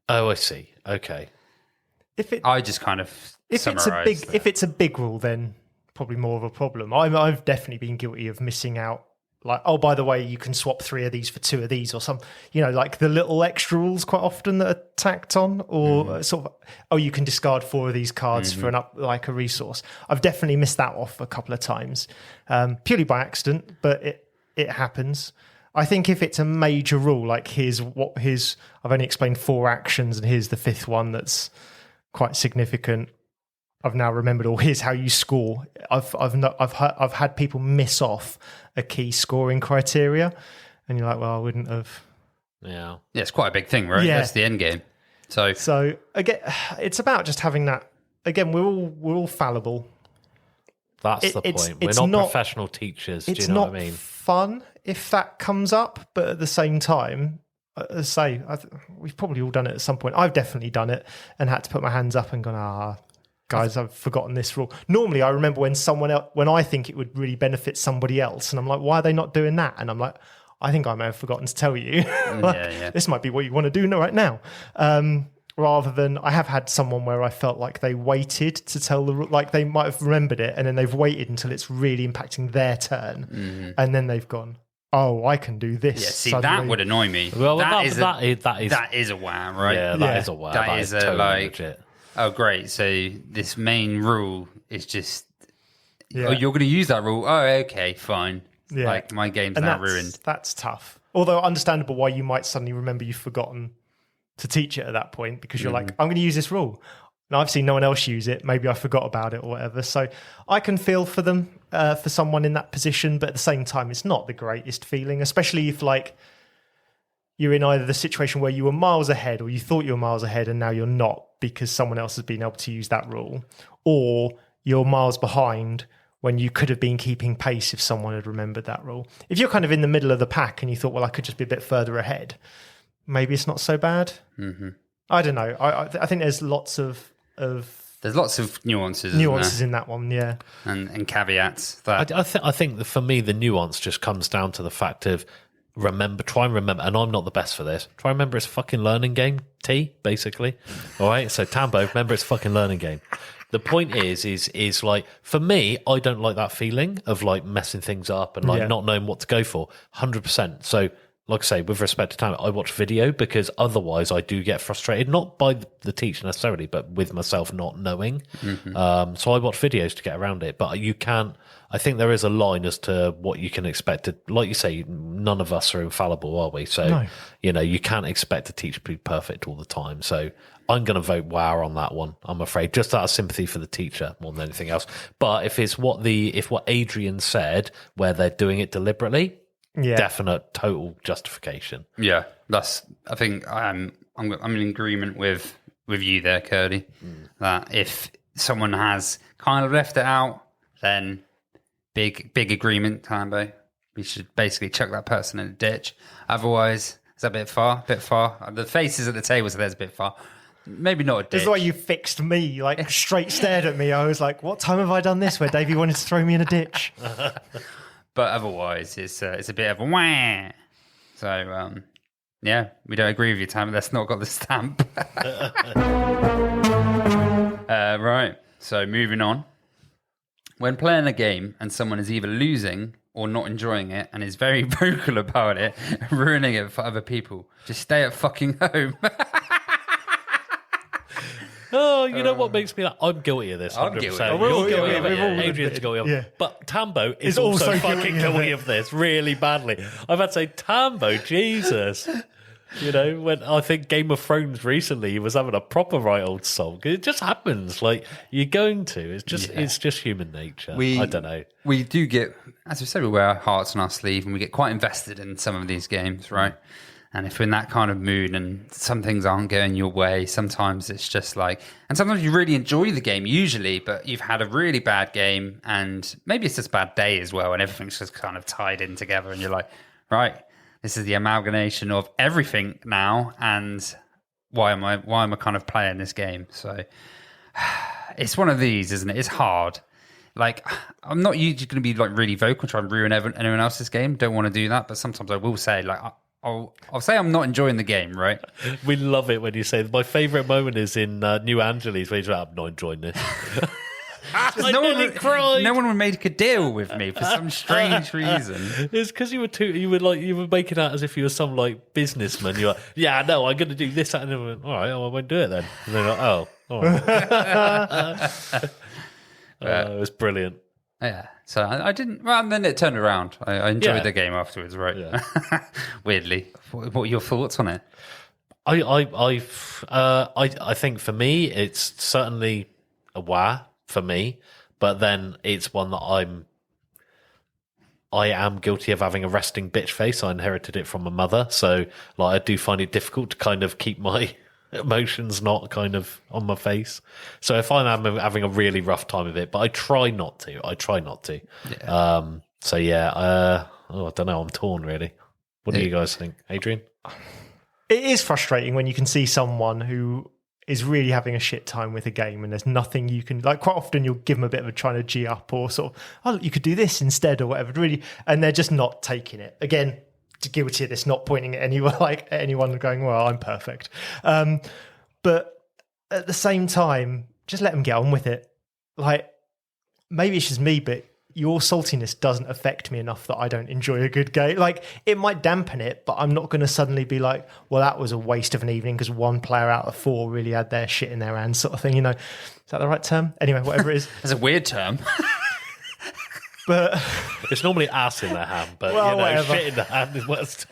Oh, I see. Okay. I just kind of summarised if it's a big rule, then probably more of a problem. I've definitely been guilty of missing out. Like, oh, by the way, you can swap 3 of these for 2 of these, or some, like the little extra rules quite often that are tacked on, or sort of, oh, you can discard 4 of these cards for a resource. I've definitely missed that off a couple of times, purely by accident, but it happens. I think if it's a major rule, like I've only explained 4 actions, and here's the 5th one that's quite significant. I've now remembered, or here's how you score. I've had people miss off a key scoring criteria, and you're like, well, I wouldn't have. Yeah, it's quite a big thing, right? Yeah. That's the end game. So again, it's about just having that. Again, we're all fallible. That's the point. We're not professional teachers. Do you know what I mean? It's not fun if that comes up, but at the same time, as I say, we've probably all done it at some point. I've definitely done it and had to put my hands up and gone, guys, I've forgotten this rule. Normally, I remember when I think it would really benefit somebody else, and I'm like, why are they not doing that? And I'm like, I think I may have forgotten to tell you. This might be what you want to do right now. Rather than, I have had someone where I felt like they waited to tell like they might have remembered it, and then they've waited until it's really impacting their turn, and then they've gone, oh, I can do this. Yeah, see, suddenly. that would annoy me. Well, that is a Waaah, right? Yeah, that is a Waaah. That is totally legit. Oh, great. So this main rule is just, Yeah. oh, you're going to use that rule. Oh, okay, fine. Yeah. Like, my game's And now that's ruined. That's tough. Although understandable why you might suddenly remember you've forgotten to teach it at that point, because you're like, I'm going to use this rule. And I've seen no one else use it. Maybe I forgot about it or whatever. So I can feel for them, for someone in that position. But at the same time, it's not the greatest feeling, especially if like you're in either the situation where you were miles ahead or you thought you were miles ahead and now you're not because someone else has been able to use that rule, or you're miles behind when you could have been keeping pace if someone had remembered that rule. If you're kind of in the middle of the pack and you thought, well, I could just be a bit further ahead, maybe it's not so bad. Mm-hmm. I don't know. I think there's lots of There's lots of nuances in that one, yeah, and caveats. That I think that for me, the nuance just comes down to the fact of try and remember, and I'm not the best for this. Try and remember it's a fucking learning game, basically. All right, so Tambo, remember it's a fucking learning game. The point is like, for me, I don't like that feeling of like messing things up and like not knowing what to go for. 100%. So, like I say, with respect to time, I watch video because otherwise I do get frustrated, not by the teacher necessarily, but with myself not knowing. Mm-hmm. So I watch videos to get around it. But you can't, I think there is a line as to what you can expect. Like you say, none of us are infallible, are we? So, you can't expect a teacher to be perfect all the time. So I'm going to vote Waaah on that one, I'm afraid, just out of sympathy for the teacher more than anything else. But if it's what Adrian said, where they're doing it deliberately, definite, total justification. Yeah, I think I'm in agreement with you there, Kerley. That if someone has kind of left it out, then big agreement, Tambo. We should basically chuck that person in a ditch. Otherwise, it's a bit far. The faces at the table, so there's a bit far. Maybe not a ditch. This is why you fixed me, like straight stared at me. I was like, what time have I done this where Davey wanted to throw me in a ditch? But otherwise, it's a bit of a wah. So, we don't agree with you, Tam. That's not got the stamp. Right. So, moving on. When playing a game and someone is either losing or not enjoying it and is very vocal about it, ruining it for other people, just stay at fucking home. Oh, you know what makes me like? I'm guilty of this. 100%. I'm guilty. You're guilty of it. Adrian's guilty of it. Yeah. But Tambo is also fucking guilty of this really badly. I've had to say, Tambo, Jesus. When I think Game of Thrones recently, he was having a proper right old soul. It just happens. Like, you're going to. It's just human nature. I don't know. We do get, as we said, we wear our hearts on our sleeve and we get quite invested in some of these games, right? And if we're in that kind of mood and some things aren't going your way, sometimes it's just like, and sometimes you really enjoy the game usually, but you've had a really bad game and maybe it's just a bad day as well and everything's just kind of tied in together and you're like, right, this is the amalgamation of everything now and why am I kind of playing this game? So it's one of these, isn't it? It's hard. Like, I'm not usually going to be like really vocal, try and ruin anyone else's game. Don't want to do that, but sometimes I will say like, I'll say I'm not enjoying the game, right? We love it when you say, my favourite moment is in New Angeles where he's like, I'm not enjoying this. no one would make a deal with me for some strange reason. It's because you were making out as if you were some like businessman. You're like, yeah, no, I'm going to do this, that, and then went, all right, I won't do it then. And they're like, oh, all right. It was brilliant. Yeah, so I didn't. Well, and then it turned around. I enjoyed the game afterwards, right? Yeah. Weirdly, what were your thoughts on it? I think for me, it's certainly a Waaah for me, but then it's one that I am guilty of having a resting bitch face. I inherited it from my mother, so like I do find it difficult to kind of keep my emotions not kind of on my face. So if I'm having a really rough time of it, but I try not to. Yeah. I don't know. I'm torn really. What do you guys think, Adrian? It is frustrating when you can see someone who is really having a shit time with a game and there's nothing you can, like, quite often you'll give them a bit of a trying to G up or sort of, oh, you could do this instead or whatever, really, and they're just not taking it. Again, guilty of this, not pointing at anyone, like at anyone going, well, I'm perfect. But at the same time, just let them get on with it. Like, maybe it's just me, but your saltiness doesn't affect me enough that I don't enjoy a good game. Like, it might dampen it, but I'm not going to suddenly be like, well, that was a waste of an evening because one player out of 4 really had their shit in their hands, sort of thing, you know. Is that the right term? Anyway, whatever it is. That's a weird term. But it's normally ass in their hand, but well, shit in the hand is worse.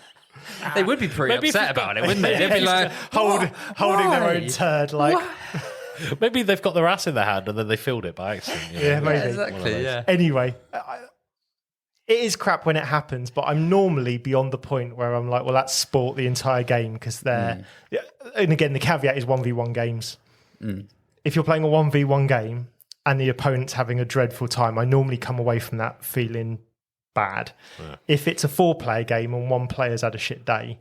They would be pretty upset about it, wouldn't they? They'd be like, holding their own turd, like... Maybe they've got their ass in their hand and then they filled it by accident. Yeah, maybe. Exactly, yeah. Anyway, it is crap when it happens, but I'm normally beyond the point where I'm like, well, that's sport the entire game because they're... And again, the caveat is 1v1 games. If you're playing a 1v1 game and the opponent's having a dreadful time, I normally come away from that feeling bad. Yeah. If it's a 4-player game and one player's had a shit day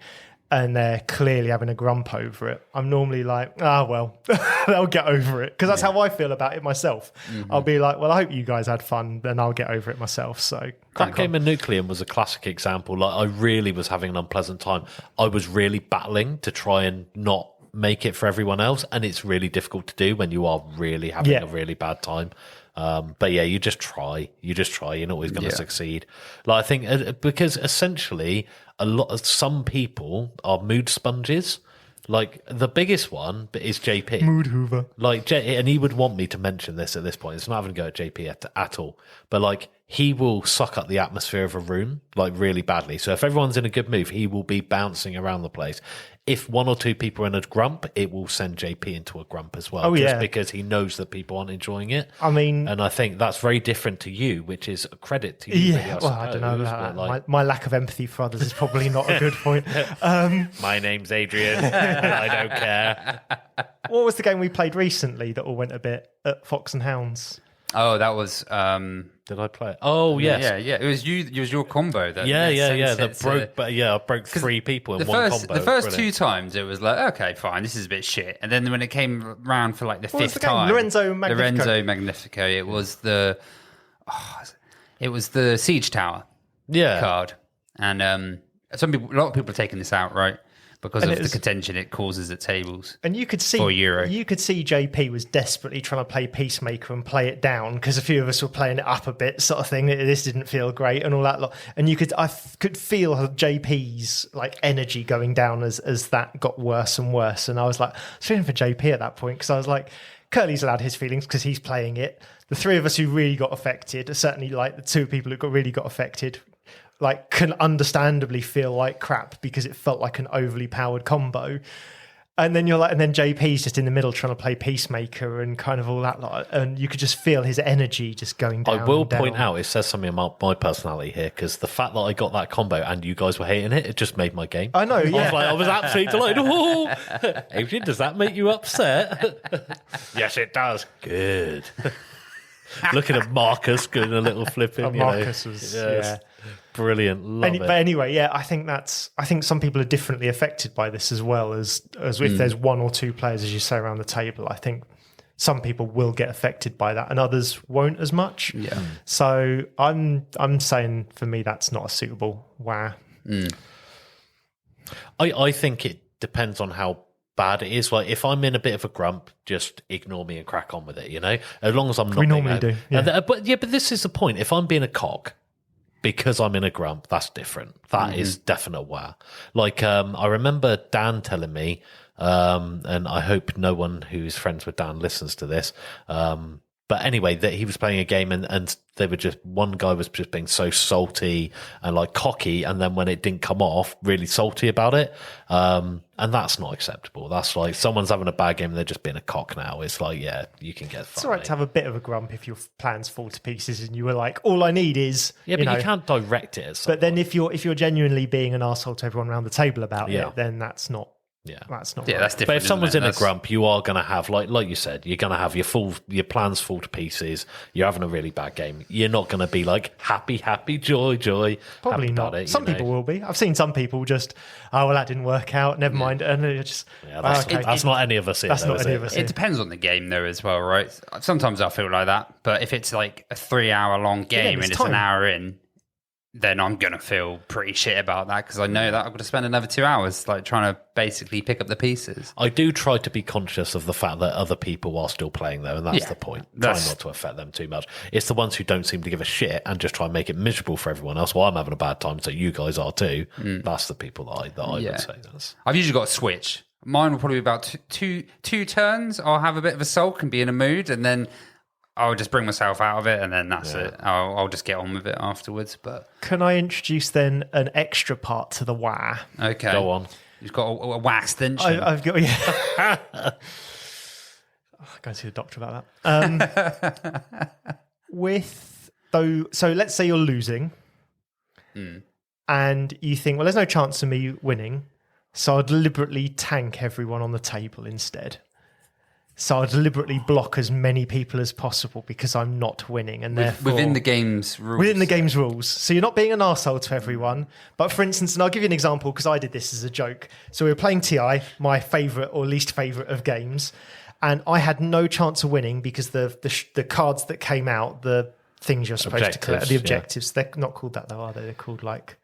and they're clearly having a grump over it, I'm normally like, well, they'll get over it. Because that's how I feel about it myself. I'll be like, well, I hope you guys had fun, then I'll get over it myself. So that game of Nucleum was a classic example. Like, I really was having an unpleasant time. I was really battling to try and not make it for everyone else, and it's really difficult to do when you are really having a really bad time. But yeah, you just try. You're not always going to succeed. Like, I think because essentially some people are mood sponges. Like, the biggest one is JP. Mood Hoover. Like, and he would want me to mention this at this point. It's not having to go at JP at all. But like, he will suck up the atmosphere of a room, like, really badly. So if everyone's in a good mood, he will be bouncing around the place. If 1 or 2 people are in a grump, it will send JP into a grump as well. Just because he knows that people aren't enjoying it. I mean... And I think that's very different to you, which is a credit to you. Yeah, really, I don't know about that. Like, my lack of empathy for others is probably not a good point. My name's Adrian, and I don't care. What was the game we played recently that all went a bit at Fox and Hounds? Oh, that was... Did I play it? Oh, yes. Yeah. It was your combo. That That broke. But I broke 3 people in one combo. The first 2 times, it was like, okay, fine, this is a bit shit. And then when it came round for like the 5th time, Lorenzo Magnifico. It was the Siege Tower card, and a lot of people are taking this out, right? Because of the contention it causes at tables. And you could see €4. You could see JP was desperately trying to play Peacemaker and play it down because a few of us were playing it up a bit, sort of thing. This didn't feel great and all that lot. And I could feel JP's like energy going down as that got worse and worse. And I was like, I was feeling for JP at that point because I was like, Kerley's allowed his feelings because he's playing it. The 3 of us who really got affected, certainly like the 2 people who really got affected, like, can understandably feel like crap because it felt like an overly powered combo. And then JP's just in the middle trying to play Peacemaker and kind of all that lot. And you could just feel his energy just going down. I will point out, it says something about my personality here, because the fact that I got that combo and you guys were hating it just made my game. I know, yeah. I was absolutely delighted. Oh, Adrian, does that make you upset? Yes, it does. Good. Looking at Marcus doing a little flipping. Marcus was, brilliant. Love it. But anyway, I think some people are differently affected by this as well as if there's 1 or 2 players, as you say, around the table. I think some people will get affected by that and others won't as much. Yeah. So I'm saying for me that's not a suitable Waaah. I think it depends on how bad it is. Like, if I'm in a bit of a grump, just ignore me and crack on with it, you know? As long as I'm not... We normally do. Yeah. But this is the point. If I'm being a cock because I'm in a grump, that's different. That is definite Waaah. Like, I remember Dan telling me, and I hope no one who's friends with Dan listens to this, But anyway, that he was playing a game and they were just, one guy was just being so salty and like cocky, and then when it didn't come off, really salty about it. And that's not acceptable. That's like someone's having a bad game and they're just being a cock now. It's like, yeah, you can get fucked. It's all right to have a bit of a grump if your plans fall to pieces and you were like, all I need is... Yeah, but you can't direct it at some But then if you're genuinely being an arsehole to everyone around the table about it, then that's not... Yeah, that's not. Yeah, right. that's different. But if someone's isn't it? in a grump, you are going to have, like you said, you're going to have your plans fall to pieces. You're having a really bad game. You're not going to be like happy, joy. Probably happy not. about it, Some people will be. I've seen some people just, oh well, that didn't work out. Never mind, and they just. Yeah, that's not any of us here. That's though, not is any it? of us. It depends on the game, though, as well, right? Sometimes I feel like that, but if it's like a 3-hour-long game and it's time. an hour in, then I'm going to feel pretty shit about that because I know that I'm going to spend another 2 hours like trying to basically pick up the pieces. I do try to be conscious of the fact that other people are still playing though, and that's the point. Try not to affect them too much. It's the ones who don't seem to give a shit and just try and make it miserable for everyone else. Well, I'm having a bad time, so you guys are too. That's the people that I would say. I've usually got a switch. Mine will probably be about two turns. I'll have a bit of a sulk and be in a mood, and then I'll just bring myself out of it, and then that's it. I'll just get on with it afterwards. But can I introduce then an extra part to the Waaah? Okay, go on. You've got a Waaah-xtension. I've got I'll go and see the doctor about that. So let's say you're losing, and you think, well, there's no chance of me winning, so I'll deliberately tank everyone on the table instead. So I deliberately block as many people as possible because I'm not winning, and therefore within the game's rules. Within the game's rules. So you're not being an arsehole to everyone. But for instance, and I'll give you an example because I did this as a joke. So we were playing TI, my favourite or least favourite of games, and I had no chance of winning because the cards that came out, the things you're supposed to collect, the objectives, they're not called that though, are they? They're called like...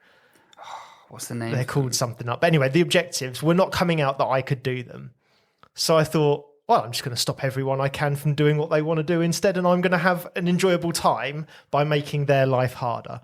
What's the name? They're called something up. But anyway, the objectives were not coming out that I could do them. So I thought, well, I'm just going to stop everyone I can from doing what they want to do instead, and I'm going to have an enjoyable time by making their life harder.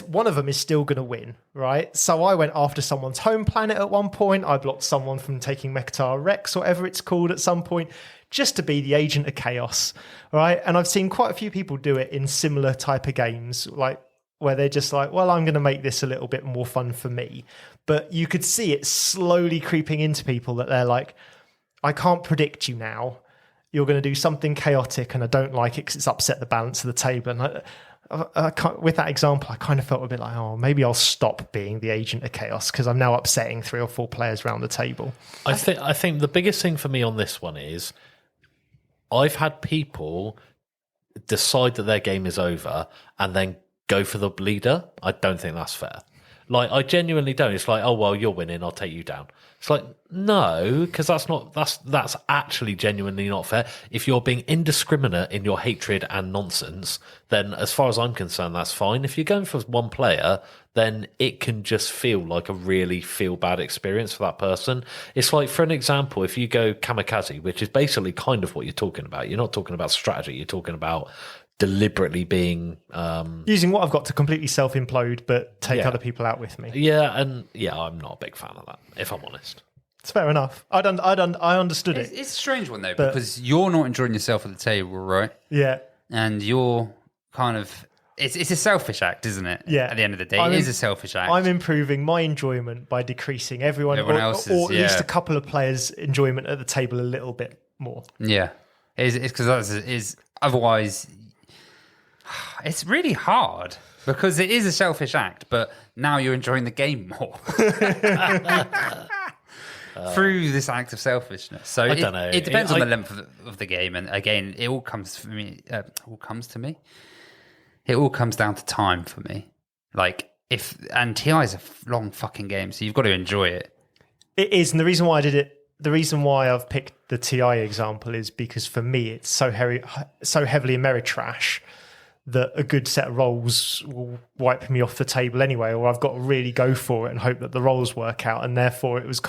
One of them is still going to win, right? So I went after someone's home planet at one point. I blocked someone from taking Mektar Rex, or whatever it's called, at some point, just to be the agent of chaos, right? And I've seen quite a few people do it in similar type of games, like where they're just like, well, I'm going to make this a little bit more fun for me. But you could see it slowly creeping into people that they're like, I can't predict you now. You're going to do something chaotic, and I don't like it because it's upset the balance of the table. And with that example, I kind of felt a bit like, oh, maybe I'll stop being the agent of chaos because I'm now upsetting 3 or 4 players around the table. I think the biggest thing for me on this one is I've had people decide that their game is over and then go for the leader. I don't think that's fair. Like, I genuinely don't. It's like, oh, well, you're winning, I'll take you down. It's like, no, because that's actually genuinely not fair. If you're being indiscriminate in your hatred and nonsense, then as far as I'm concerned, that's fine. If you're going for one player, then it can just feel like a really feel bad experience for that person. It's like, for an example, if you go kamikaze, which is basically kind of what you're talking about. You're not talking about strategy. You're talking about deliberately being using what I've got to completely self-implode but take other people out with me. I'm not a big fan of that, if I'm honest. It's fair enough. I understood it. It's a strange one though, because you're not enjoying yourself at the table, right? Yeah. And you're kind of it's a selfish act, isn't it? Yeah. At the end of the day, it is a selfish act. I'm improving my enjoyment by decreasing everyone else's, or at least a couple of players' enjoyment at the table a little bit more. Yeah. It's because otherwise it's really hard because it is a selfish act, but now you're enjoying the game more through this act of selfishness. So I don't know. It depends on the length of the game, and again, it all comes for me. It all comes down to time for me. Like TI is a long fucking game, so you've got to enjoy it. It is, and the reason why I did it. The reason why I've picked the TI example is because for me it's so heavily Ameritrash that a good set of rolls will wipe me off the table anyway, or I've got to really go for it and hope that the rolls work out. And therefore it's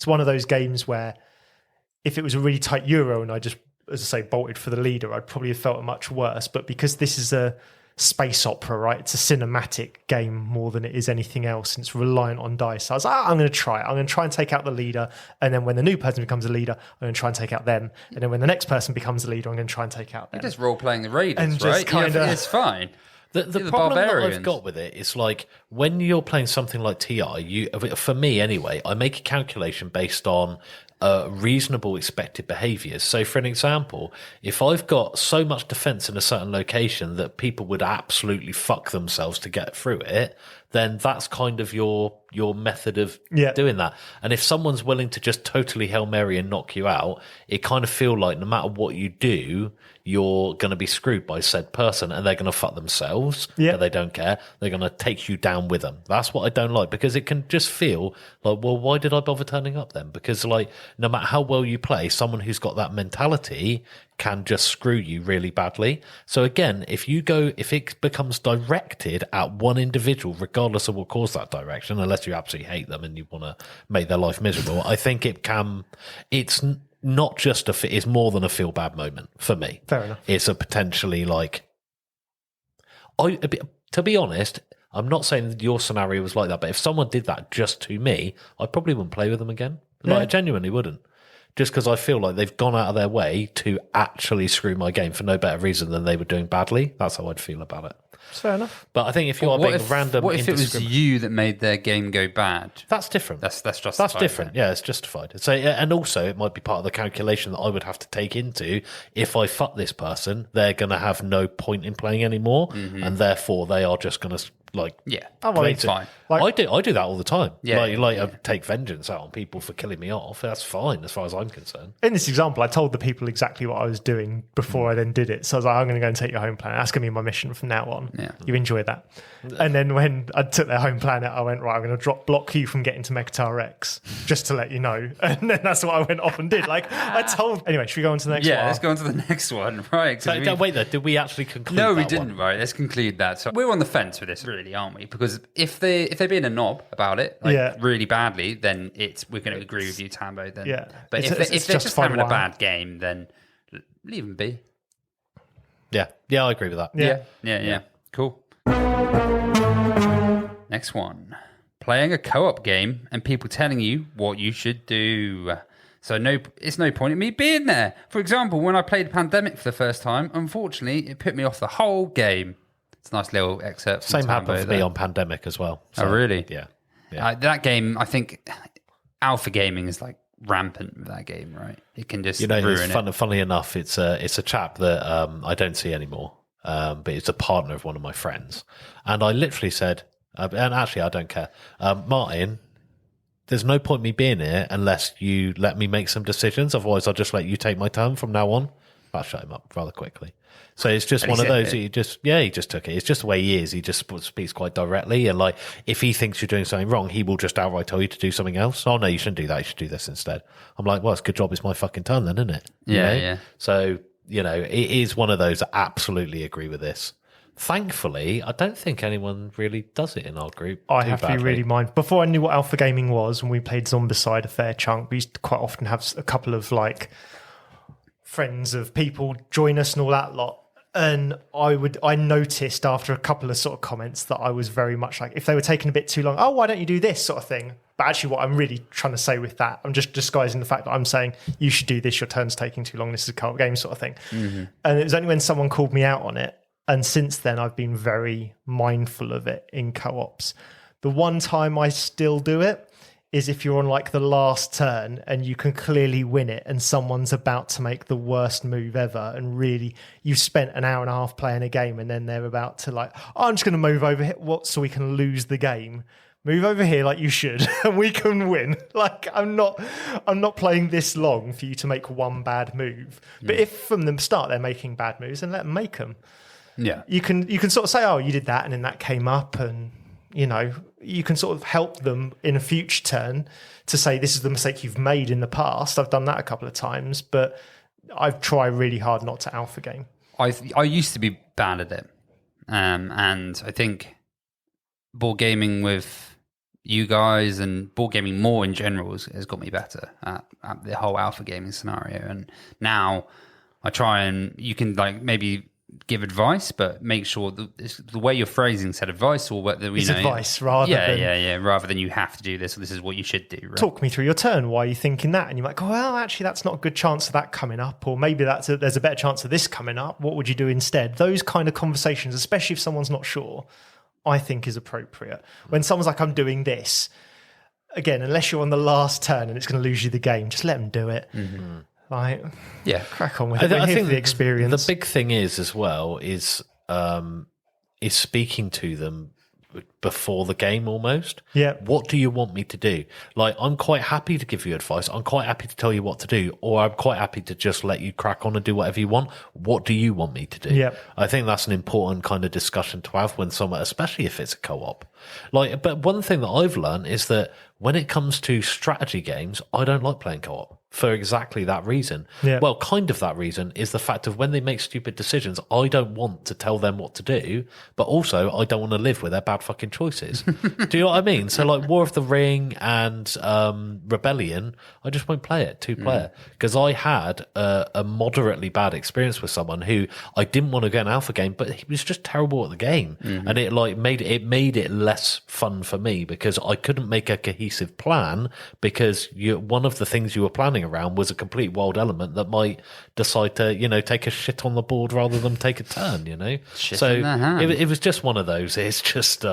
one of those games where if it was a really tight Euro and I just, as I say, bolted for the leader, I'd probably have felt much worse. But because this is a space opera, right? It's a cinematic game more than it is anything else, and it's reliant on dice. So I was like, I'm going to try it. I'm going to try and take out the leader, and then when the new person becomes a leader, I'm going to try and take out them, and then when the next person becomes a leader, I'm going to try and take out them. You're just role-playing the Raiders, And just right? kinda- It's fine. The problem that I've got with it is like when you're playing something like TI, for me anyway, I make a calculation based on reasonable expected behaviors. So for an example, if I've got so much defense in a certain location that people would absolutely fuck themselves to get through it, then that's kind of your method of doing that. And if someone's willing to just totally Hail Mary and knock you out, it kind of feel like no matter what you do, you're going to be screwed by said person, and they're going to fuck themselves, but they don't care. They're going to take you down with them. That's what I don't like, because it can just feel like, well, why did I bother turning up then? Because like, no matter how well you play, someone who's got that mentality can just screw you really badly. So again, if it becomes directed at one individual, regardless of what caused that direction, unless you absolutely hate them and you want to make their life miserable, I think it's not just it's more than a feel bad moment for me. Fair enough. It's a potentially like, to be honest, I'm not saying that your scenario was like that, but if someone did that just to me, I probably wouldn't play with them again. Like, I genuinely wouldn't. Just because I feel like they've gone out of their way to actually screw my game for no better reason than they were doing badly. That's how I'd feel about it. It's fair enough. But I think if you are being random, what if it was you that made their game go bad? That's different. That's justified. That's different. Yeah, it's justified. So, and also it might be part of the calculation that I would have to take into. If I fuck this person, they're going to have no point in playing anymore, and therefore they are just going to it's fine. Like, I do that all the time. Yeah, I take vengeance out on people for killing me off. That's fine as far as I'm concerned. in this example, I told the people exactly what I was doing before I then did it. So I was like, I'm going to go and take your home planet. That's going to be my mission from now on. Yeah. You enjoy that. And then when I took their home planet, I went, right, I'm going to block you from getting to Megatar X, just to let you know. And then that's what I went off and did. Like, I told... Anyway, should we go on to the next one? Yeah, let's go on to the next one. Right. So, wait there, did we actually conclude No, we that didn't. one? Right, let's conclude that. So we're on the fence with this, really, aren't we? Because if they're being a knob about it, really badly, then we're going to agree with you, Tambo. Then, but if they're just having a bad game, then leave them be. Yeah, I agree with that. Yeah. Cool. Next one: playing a co-op game and people telling you what you should do. So it's no point in me being there. For example, when I played Pandemic for the first time, unfortunately, it put me off the whole game. It's a nice little excerpt. Same happened for me on Pandemic as well. So, oh, really? Yeah. That game, I think, alpha gaming is like rampant with that game, right? It can just ruin it. Funnily enough, it's a chap that I don't see anymore, but it's a partner of one of my friends. And I literally said, and actually I don't care, Martin, there's no point me being here unless you let me make some decisions. Otherwise, I'll just let you take my turn from now on. I'll shut him up rather quickly. So it's just one of those. He just took it. It's just the way he is. He just speaks quite directly. And like, if he thinks you're doing something wrong, he will just outright tell you to do something else. Oh no, you shouldn't do that. You should do this instead. I'm like, well, it's a good job. It's my fucking turn then, isn't it? Yeah. So, it is one of those that absolutely agree with this. Thankfully, I don't think anyone really does it in our group. I have to be really mindful. Before I knew what alpha gaming was, when we played Zombicide a fair chunk, we used to quite often have a couple of like friends of people join us and all that lot. And I noticed after a couple of sort of comments that I was very much like, if they were taking a bit too long, oh, why don't you do this sort of thing? But actually what I'm really trying to say with that, I'm just disguising the fact that I'm saying, you should do this, your turn's taking too long, this is a co-op game sort of thing. Mm-hmm. And it was only when someone called me out on it, and since then I've been very mindful of it in co-ops. The one time I still do it is if you're on like the last turn and you can clearly win it and someone's about to make the worst move ever, and really you've spent an hour and a half playing a game and then they're about to like, oh, I'm just going to move over here so we can lose the game. Move over here like you should and we can win. Like I'm not playing this long for you to make one bad move. But if from the start they're making bad moves, then let them make them. Yeah. You can sort of say, oh, you did that and then that came up, and you can sort of help them in a future turn to say, this is the mistake you've made in the past. I've done that a couple of times, but I've tried really hard not to alpha game. I used to be bad at it. And I think board gaming with you guys and board gaming more in general has got me better at the whole alpha gaming scenario. And now I try and you can like maybe give advice, but make sure the way you're phrasing said advice, or what it's advice rather than rather than you have to do this, or this is what you should do. Right? Talk me through your turn. Why are you thinking that? And you're like, oh, well, actually, that's not a good chance of that coming up, or maybe there's a better chance of this coming up. What would you do instead? Those kind of conversations, especially if someone's not sure, I think is appropriate. When someone's like, I'm doing this, again, unless you're on the last turn and it's going to lose you the game, just let them do it. Mm-hmm. Like, crack on with it. I think the experience. The big thing is as well is speaking to them before the game almost. Yeah. What do you want me to do? Like, I'm quite happy to give you advice. I'm quite happy to tell you what to do, or I'm quite happy to just let you crack on and do whatever you want. What do you want me to do? Yeah. I think that's an important kind of discussion to have when someone, especially if it's a co-op. Like, but one thing that I've learned is that when it comes to strategy games, I don't like playing co-op. For exactly that reason. Yeah. Well, kind of that reason is the fact of when they make stupid decisions, I don't want to tell them what to do, but also I don't want to live with their bad fucking choices. Do you know what I mean? So like War of the Ring and Rebellion, I just won't play it, 2-player. Because I had a moderately bad experience with someone who I didn't want to get an alpha game, but he was just terrible at the game. And it like made it less fun for me because I couldn't make a cohesive plan because one of the things you were planning around was a complete wild element that might decide to, take a shit on the board rather than take a turn, Shit so in their hand. it was just one of those. It's just,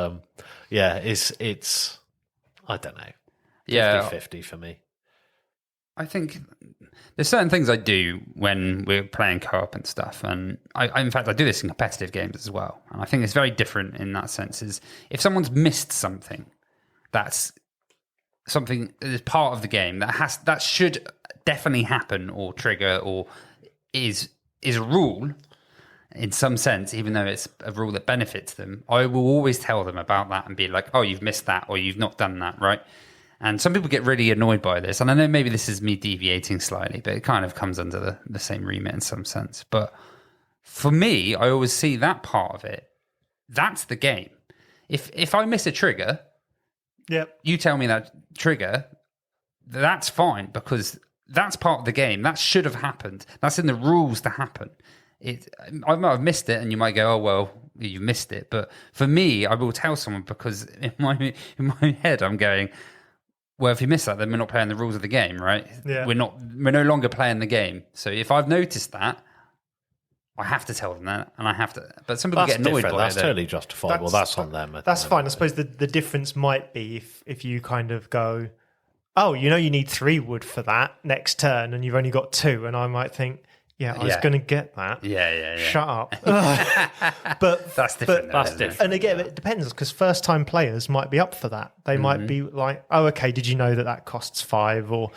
it's, I don't know. 50-50 for me. I think there's certain things I do when we're playing co-op and stuff. And in fact, I do this in competitive games as well. And I think it's very different in that sense is if someone's missed something, that's something that is part of the game that should definitely happen or trigger or is a rule in some sense, even though it's a rule that benefits them. I will always tell them about that and be like, oh, you've missed that or you've not done that, right? And some people get really annoyed by this. And I know maybe this is me deviating slightly, but it kind of comes under the same remit in some sense. But for me, I always see that part of it. That's the game. If I miss a trigger, you tell me that trigger, that's fine because that's part of the game. That should have happened. That's in the rules to happen. I might have missed it and you might go, oh, well, you missed it. But for me, I will tell someone because in my head, I'm going, well, if you miss that, then we're not playing the rules of the game, right? Yeah. We're no longer playing the game. So if I've noticed that, I have to tell them that, and I have to. But some people get annoyed by it. That's totally justifiable. That's on them. That's fine. I suppose the difference might be if you kind of go, oh, you need 3 wood for that next turn, and you've only got 2, and I might think, I was going to get that. Yeah. Shut up. But that's different. That's different. And again, it depends because first-time players might be up for that. They might be like, oh, okay, did you know that costs 5? Or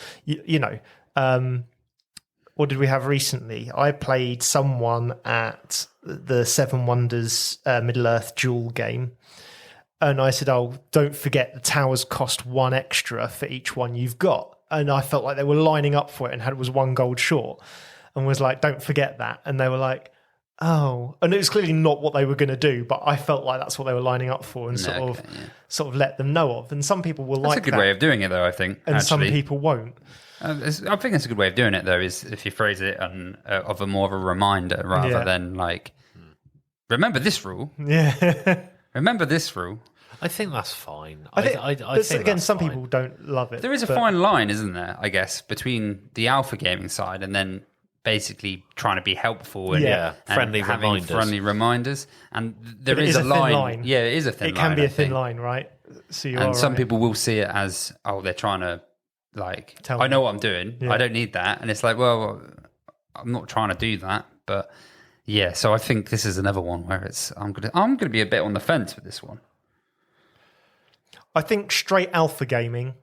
what did we have recently? I played someone at the Seven Wonders Middle-earth duel game. And I said, oh, don't forget the towers cost 1 extra for each one you've got. And I felt like they were lining up for it and it was 1 gold short. And was like, don't forget that. And they were like, oh. And it was clearly not what they were going to do, but I felt like that's what they were lining up for and sort of let them know of. And some people will like that. That's a good way of doing it, though, I think. And some people won't. I think it's a good way of doing it, though, is if you phrase it of a more of a reminder rather than like, remember this rule. Yeah. Remember this rule. I think that's fine. I think again, some fine. people don't love it. There is a fine line, isn't there, I guess, between the alpha gaming side and then basically trying to be helpful and, friendly reminders. And there is a line. Yeah, it is a thin line. It can be a thin line, right? So some people will see it as, oh, they're trying to like, I know what I'm doing. Yeah. I don't need that. And it's like, well, I'm not trying to do that. But yeah, so I think this is another one where I'm gonna be a bit on the fence with this one. I think straight alpha gaming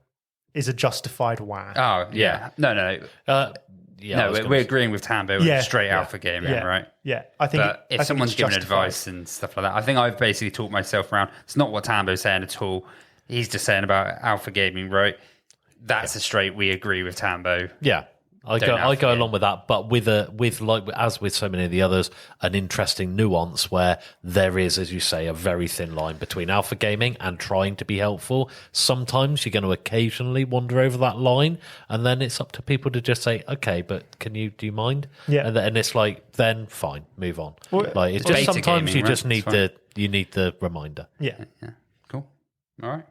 is a justified WAH. Oh yeah, no. We're agreeing with Tambo with straight alpha gaming, right? Yeah, I think. But if someone's giving advice and stuff like that, I think I've basically talked myself around. It's not what Tambo's saying at all. He's just saying about alpha gaming, right? That's a straight. We agree with Tambo. Yeah, I go along with that, but with like as with so many of the others, an interesting nuance where there is, as you say, a very thin line between alpha gaming and trying to be helpful. Sometimes you're going to occasionally wander over that line, and then it's up to people to just say, "Okay, but do you mind?" Yeah, and it's like, then fine, move on. Well, like it's just sometimes gaming, you just need the reminder. Yeah, cool. All right.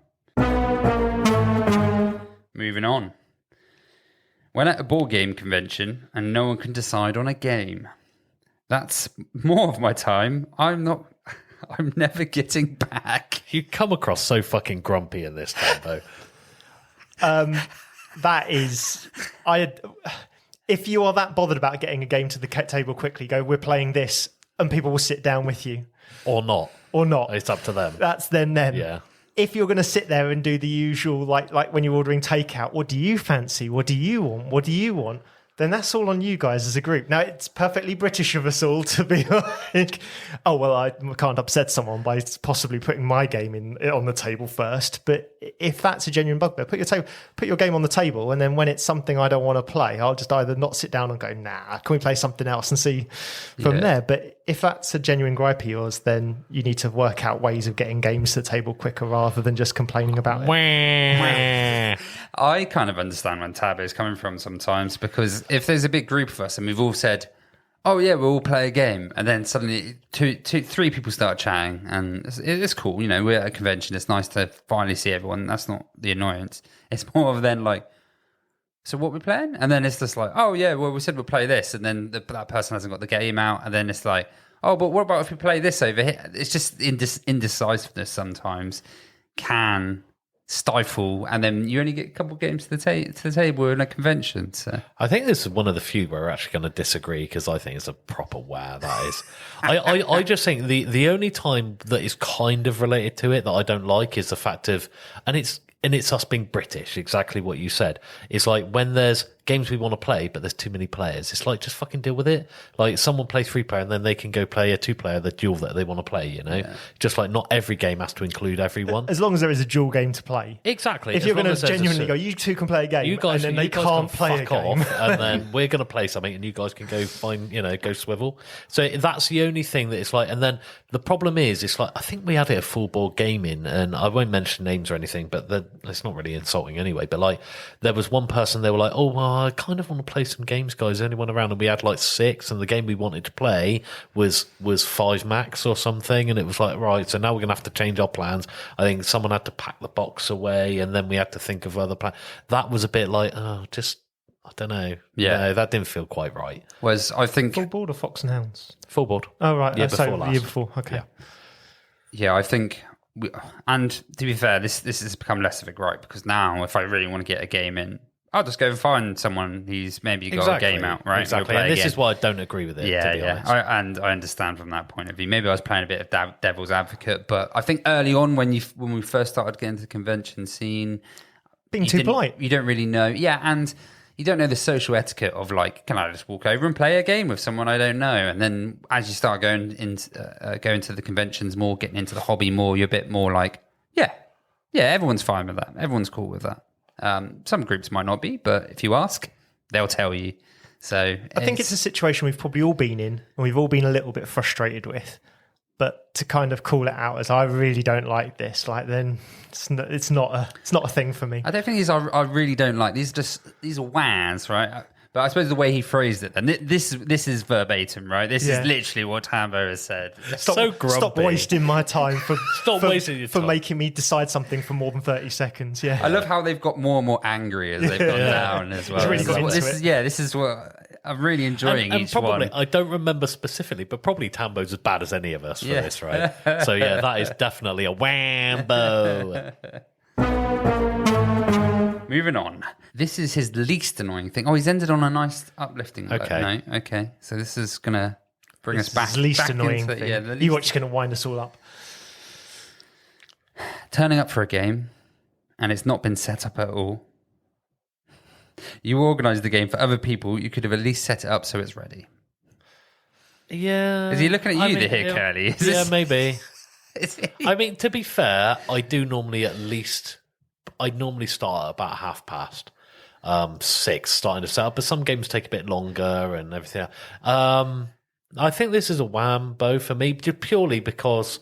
Moving on. When at a board game convention and no one can decide on a game, that's more of my time. I'm never getting back. You come across so fucking grumpy in this Tambo. that is, if you are that bothered about getting a game to the table quickly, go, we're playing this, and people will sit down with you. Or not. It's up to them. That's then them. Yeah. If you're going to sit there and do the usual, like when you're ordering takeout, what do you fancy? What do you want? What do you want? Then that's all on you guys as a group. Now, it's perfectly British of us all to be like, oh, well, I can't upset someone by possibly putting my game on the table first. But if that's a genuine bugbear, put your game on the table, and then when it's something I don't want to play, I'll just either not sit down and go, nah, can we play something else and see from there? But if that's a genuine gripe of yours, then you need to work out ways of getting games to the table quicker rather than just complaining about it. I kind of understand when Tab is coming from sometimes, because if there's a big group of us and we've all said, oh yeah, we'll all play a game, and then suddenly three people start chatting, and it's cool, we're at a convention, it's nice to finally see everyone, that's not the annoyance. It's more of then like, so what we're playing? And then it's just like, oh yeah, well we said we'll play this, and then that person hasn't got the game out, and then it's like, oh, but what about if we play this over here? It's just indecisiveness sometimes can stifle, and then you only get a couple of games to the table in a convention. So I think this is one of the few where we're actually going to disagree, because I think it's a proper Waaah, that is. I just think the only time that is kind of related to it that I don't like is the fact of, and it's us being British, exactly what you said. It's like when there's games we want to play, but there's too many players. It's like, just fucking deal with it. Like, someone play 3-player and then they can go play a 2-player, the duel that they want to play, Yeah. Just like not every game has to include everyone. As long as there is a dual game to play. Exactly. If you're going to genuinely go, you two can play a game, and then they can't play a game. And then we're going to play something and you guys can go find, go swivel. So that's the only thing that it's like. And then the problem is, it's like, I think we had it at full board gaming, and I won't mention names or anything, but it's not really insulting anyway. But like, there was one person, they were like, oh, well, I kind of want to play some games, guys. Anyone around? And we had like 6, and the game we wanted to play was 5 max or something. And it was like, right, so now we're going to have to change our plans. I think someone had to pack the box away, and then we had to think of other plans. That was a bit like, I don't know. Yeah, no, that didn't feel quite right. Was I think full board or Fox and Hounds? Full board. Oh right, year before the last. year before. Okay. Yeah, I think. And to be fair, this has become less of a gripe, because now if I really want to get a game in, I'll just go and find someone who's maybe got a game out, right? Exactly. And this is why I don't agree with it. Yeah, to be honest. I understand from that point of view. Maybe I was playing a bit of devil's advocate, but I think early on when we first started getting to the convention scene, being too polite, you don't really know. Yeah, and you don't know the social etiquette of like, can I just walk over and play a game with someone I don't know? And then as you start going to the conventions more, getting into the hobby more, you're a bit more like, yeah, everyone's fine with that. Everyone's cool with that. Some groups might not be, but if you ask, they'll tell you. So I think it's a situation we've probably all been in, and we've all been a little bit frustrated with. But to kind of call it out as, I really don't like this, like, then it's not a thing for me. I don't think I really don't like these. These are Waahs, right? But I suppose the way he phrased it, and this is verbatim, right? This is literally what Tambo has said. Stop wasting my time wasting your for time. making me decide something for more than 30 seconds. Yeah, I love how they've got more and more angry as they've gone down as well. Really got into it. This is what I'm really enjoying. And each probably, one. I don't remember specifically, but probably Tambo's as bad as any of us for this, right? So yeah, that is definitely a Wah-ambo. Moving on. This is his least annoying thing. Oh, he's ended on a nice uplifting note. Okay. So this is going to bring us back. His least back annoying into, thing. You're just going to wind us all up. Turning up for a game, and it's not been set up at all. You organised the game for other people. You could have at least set it up so it's ready. Yeah. Is he looking at you here, Kerley? Yeah, maybe. I mean, to be fair, I do normally I'd normally start at about past. Six starting to set up, but some games take a bit longer and everything. I think this is a Wah-ambo for me, just purely because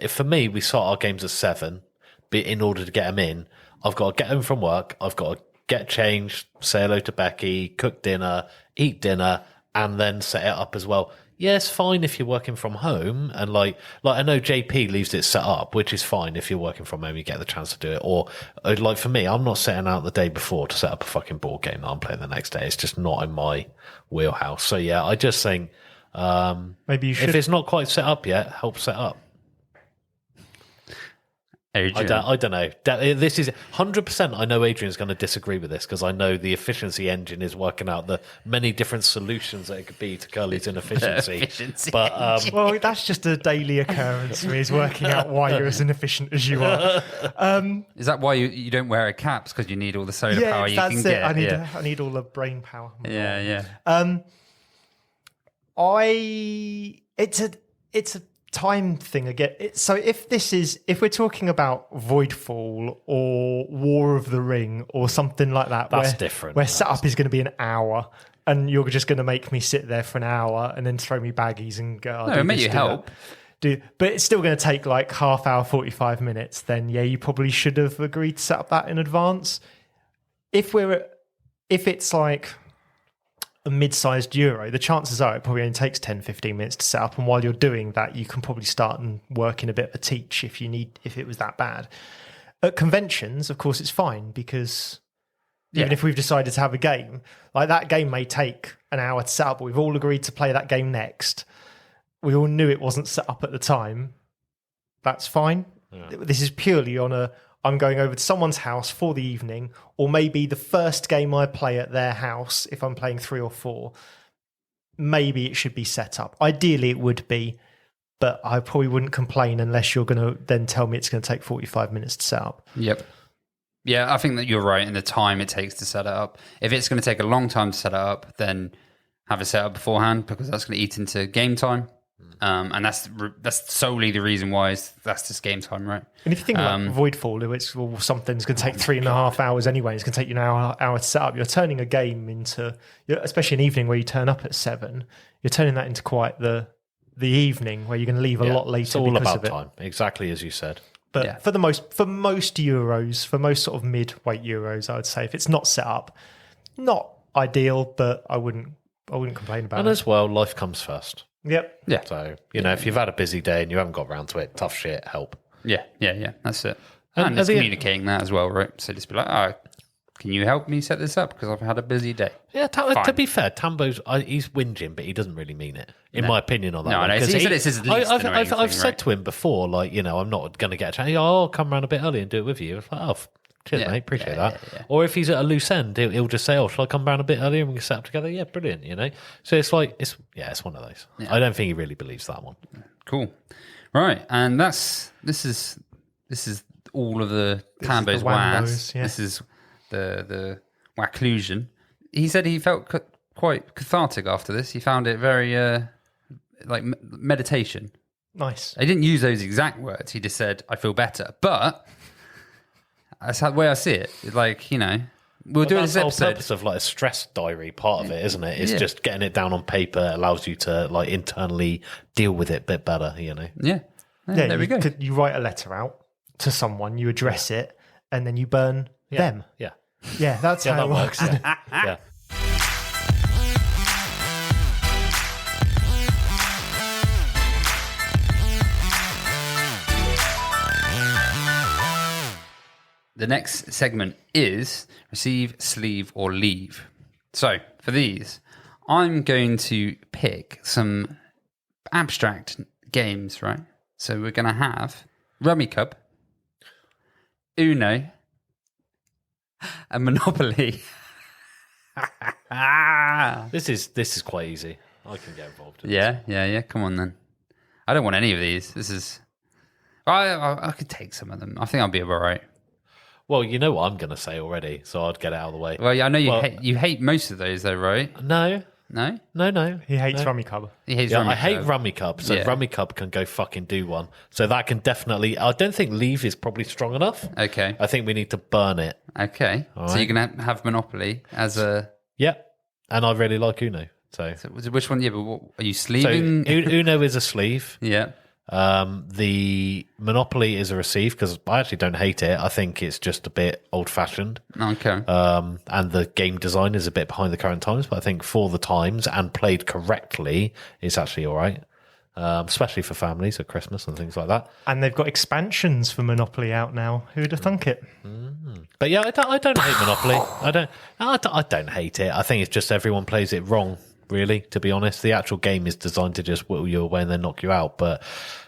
for me, we start our games at 7, but in order to get them in, I've got to get home from work, I've got to get changed, say hello to Becky, cook dinner, eat dinner, and then set it up as well. Yeah, it's fine if you're working from home, and like I know JP leaves it set up, which is fine if you're working from home, you get the chance to do it. Or like for me, I'm not setting out the day before to set up a fucking board game that I'm playing the next day. It's just not in my wheelhouse. So yeah, I just think maybe you should. If it's not quite set up yet, help set up. Adrian. I don't know. This is 100%. I know Adrian's going to disagree with this because I know the efficiency engine is working out the many different solutions that it could be to Kerley's inefficiency. But well, that's just a daily occurrence for me, is working out why you're as inefficient as you are. Is that why you don't wear a cap? Because you need all the solar power you can get? I need all the brain power. Yeah. It's a time thing again. So if we're talking about Voidfall or War of the Ring or something like that, that's different. Where setup is going to be an hour, and you're just going to make me sit there for an hour and then throw me baggies and go. No, make you help. But it's still going to take like half hour, 45 minutes. Then yeah, you probably should have agreed to set up that in advance. If it's like a mid-sized Euro, the chances are it probably only takes 10-15 minutes to set up, and while you're doing that you can probably start and work in a bit of a teach if it was that bad. At conventions, of course, it's fine, because even if we've decided to have a game, like that game may take an hour to set up, but we've all agreed to play that game next. We all knew it wasn't set up at the time. That's fine. This is purely on I'm going over to someone's house for the evening, or maybe the first game I play at their house, if I'm playing 3 or 4, maybe it should be set up. Ideally, it would be, but I probably wouldn't complain unless you're going to then tell me it's going to take 45 minutes to set up. Yep. Yeah, I think that you're right in the time it takes to set it up. If it's going to take a long time to set it up, then have it set up beforehand, because that's going to eat into game time. And that's solely the reason why that's just game time, right? And if you think about Voidfall, something's going to take 3.5 hours anyway, it's going to take you an hour to set up. You're turning a game into, especially an evening where you turn up at 7, you're turning that into quite the evening where you're going to leave a lot later. It's all because about of it. time, exactly as you said. But for most Euros, for most sort of mid-weight Euros, I would say if it's not set up, not ideal, but I wouldn't complain about it. And as well, life comes first. Yep. Yeah. So, if you've had a busy day and you haven't got around to it, tough shit, help. Yeah. That's it. And it's communicating that as well, right? So just be like, can you help me set this up? Because I've had a busy day. Yeah, to be fair, Tambo's, he's whinging, but he doesn't really mean it, in my opinion on that one. No, he said it's his least I've said to him before, I'm not going to get a chance. I'll come around a bit early and do it with you. It's like, cheers, mate. Appreciate that. Yeah. Or if he's at a loose end, he'll just say, shall I come round a bit earlier and we can set up together? Yeah, brilliant, So it's like, it's one of those. Yeah. I don't think he really believes that one. Cool. Right. And this is all of the Tambo's Waahs. Yeah. This is the Waaah-xtension. He said he felt quite cathartic after this. He found it very, like meditation. Nice. He didn't use those exact words. He just said, I feel better. But that's the way I see it. It's like, we'll do this episode. That's the whole purpose of like a stress diary part of it, isn't it? It's just getting it down on paper allows you to like internally deal with it a bit better, Yeah. There we go. You write a letter out to someone, you address it, and then you burn them. Yeah. Yeah, that's how it works. Yeah. The next segment is receive, sleeve, or leave. So for these, I'm going to pick some abstract games, right? So we're going to have Rummy Cub, Uno, and Monopoly. This is quite easy. I can get involved in this. Yeah. Come on then. I don't want any of these. This is... I could take some of them. I think I'll be all right. Well, you know what I'm going to say already, so I'd get it out of the way. Well, yeah, I know you hate most of those, though, right? No, No? No. He hates no. Rummy Cub. He hates Yeah, Rummy I hate Cub. Rummy Cub, so Yeah. Rummy Cub can go fucking do one. So that can definitely... I don't think Leave is probably strong enough. Okay. I think we need to burn it. Okay. All So right. you're going to have Monopoly as a... Yeah. And I really like Uno. So Which one? Yeah, but what, are you So sleeving? Uno is a sleeve. Yeah. The Monopoly is a receive because I actually don't hate it. I think it's just a bit old-fashioned. Okay. And the game design is a bit behind the current times, but I think for the times and played correctly, it's actually all right. Especially for families at Christmas and things like that. And they've got expansions for Monopoly out now. Who'd have thunk it? But yeah, I don't hate Monopoly. I don't hate it. I think it's just everyone plays it wrong. Really, to be honest, the actual game is designed to just whittle you away and then knock you out. But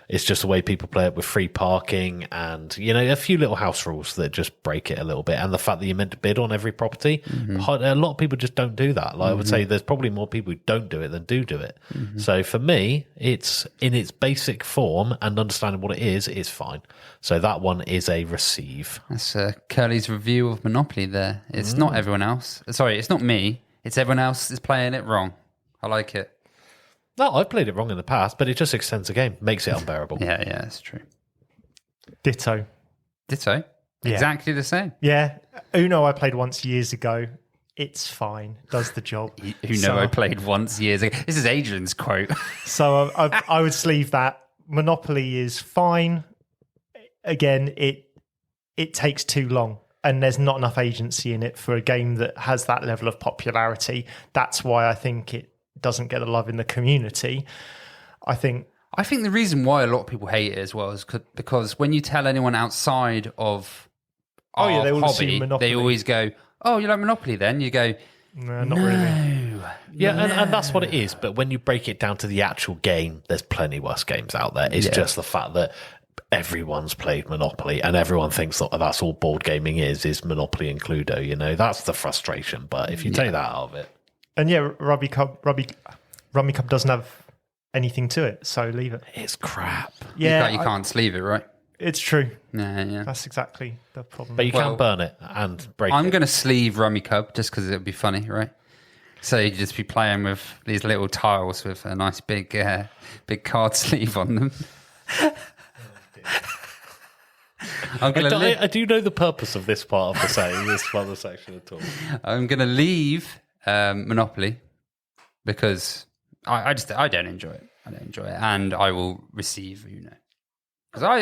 it's just the way people play it with free parking and, a few little house rules that just break it a little bit. And the fact that you're meant to bid on every property, a lot of people just don't do that. Like I would say there's probably more people who don't do it than do it. So for me, it's in its basic form and understanding what it is fine. So that one is a receive. That's Kerley's review of Monopoly there. It's not everyone else. Sorry, it's not me. It's everyone else is playing it wrong. I like it. No, I've played it wrong in the past, but it just extends the game, makes it unbearable. Yeah, that's true. Ditto. Ditto. Yeah. Exactly the same. Yeah. Uno I played once years ago. It's fine. Does the job. I played once years ago. This is Adrian's quote. So I would sleeve that. Monopoly is fine. Again, it takes too long. And there's not enough agency in it for a game that has that level of popularity. That's why I think it doesn't get the love in the community. I think the reason why a lot of people hate it as well is because when you tell anyone outside of our they all hobby, assume Monopoly. they always go, "Oh, you like Monopoly?" Then you go, no, not really. Yeah, and that's what it is. But when you break it down to the actual game, there's plenty worse games out there. It's just the fact that everyone's played Monopoly and everyone thinks that that's all board gaming is Monopoly and Cluedo. That's the frustration. But if you take that out of it. And yeah, Rummy Cub doesn't have anything to it, so leave it. It's crap. Yeah, you can't sleeve it, right? it's true. Yeah. That's exactly the problem. But you can burn it and break I'm it. going to sleeve Rummy Cub just because it would be funny, right? So you'd just be playing with these little tiles with a nice big card sleeve on them. I do know the purpose of this part of the section at all. I'm going to leave Monopoly because I don't enjoy it. I don't enjoy it, and I will receive Uno because I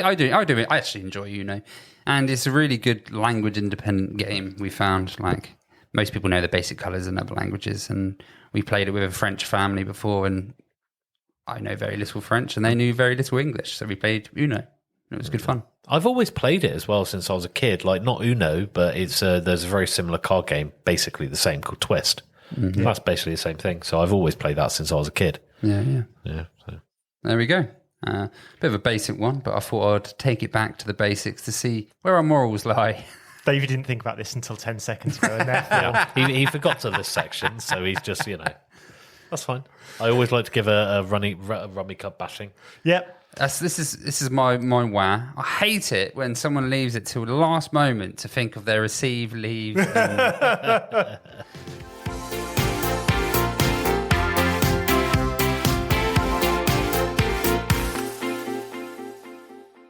actually enjoy Uno, and it's a really good language independent game. We found most people know the basic colours in other languages, and we played it with a French family before, and I know very little French, and they knew very little English, so we played Uno. It was good fun. I've always played it as well since I was a kid. Not Uno, but it's there's a very similar card game, basically the same, called Twist. Mm-hmm. That's basically the same thing. So I've always played that since I was a kid. Yeah. So. There we go. Bit of a basic one, but I thought I'd take it back to the basics to see where our morals lie. David didn't think about this until 10 seconds ago. And He forgot to this section, so he's just, that's fine. I always like to give a rummy cup bashing. Yep. This is my Waaah. I hate it when someone leaves it till the last moment to think of their receive, leave.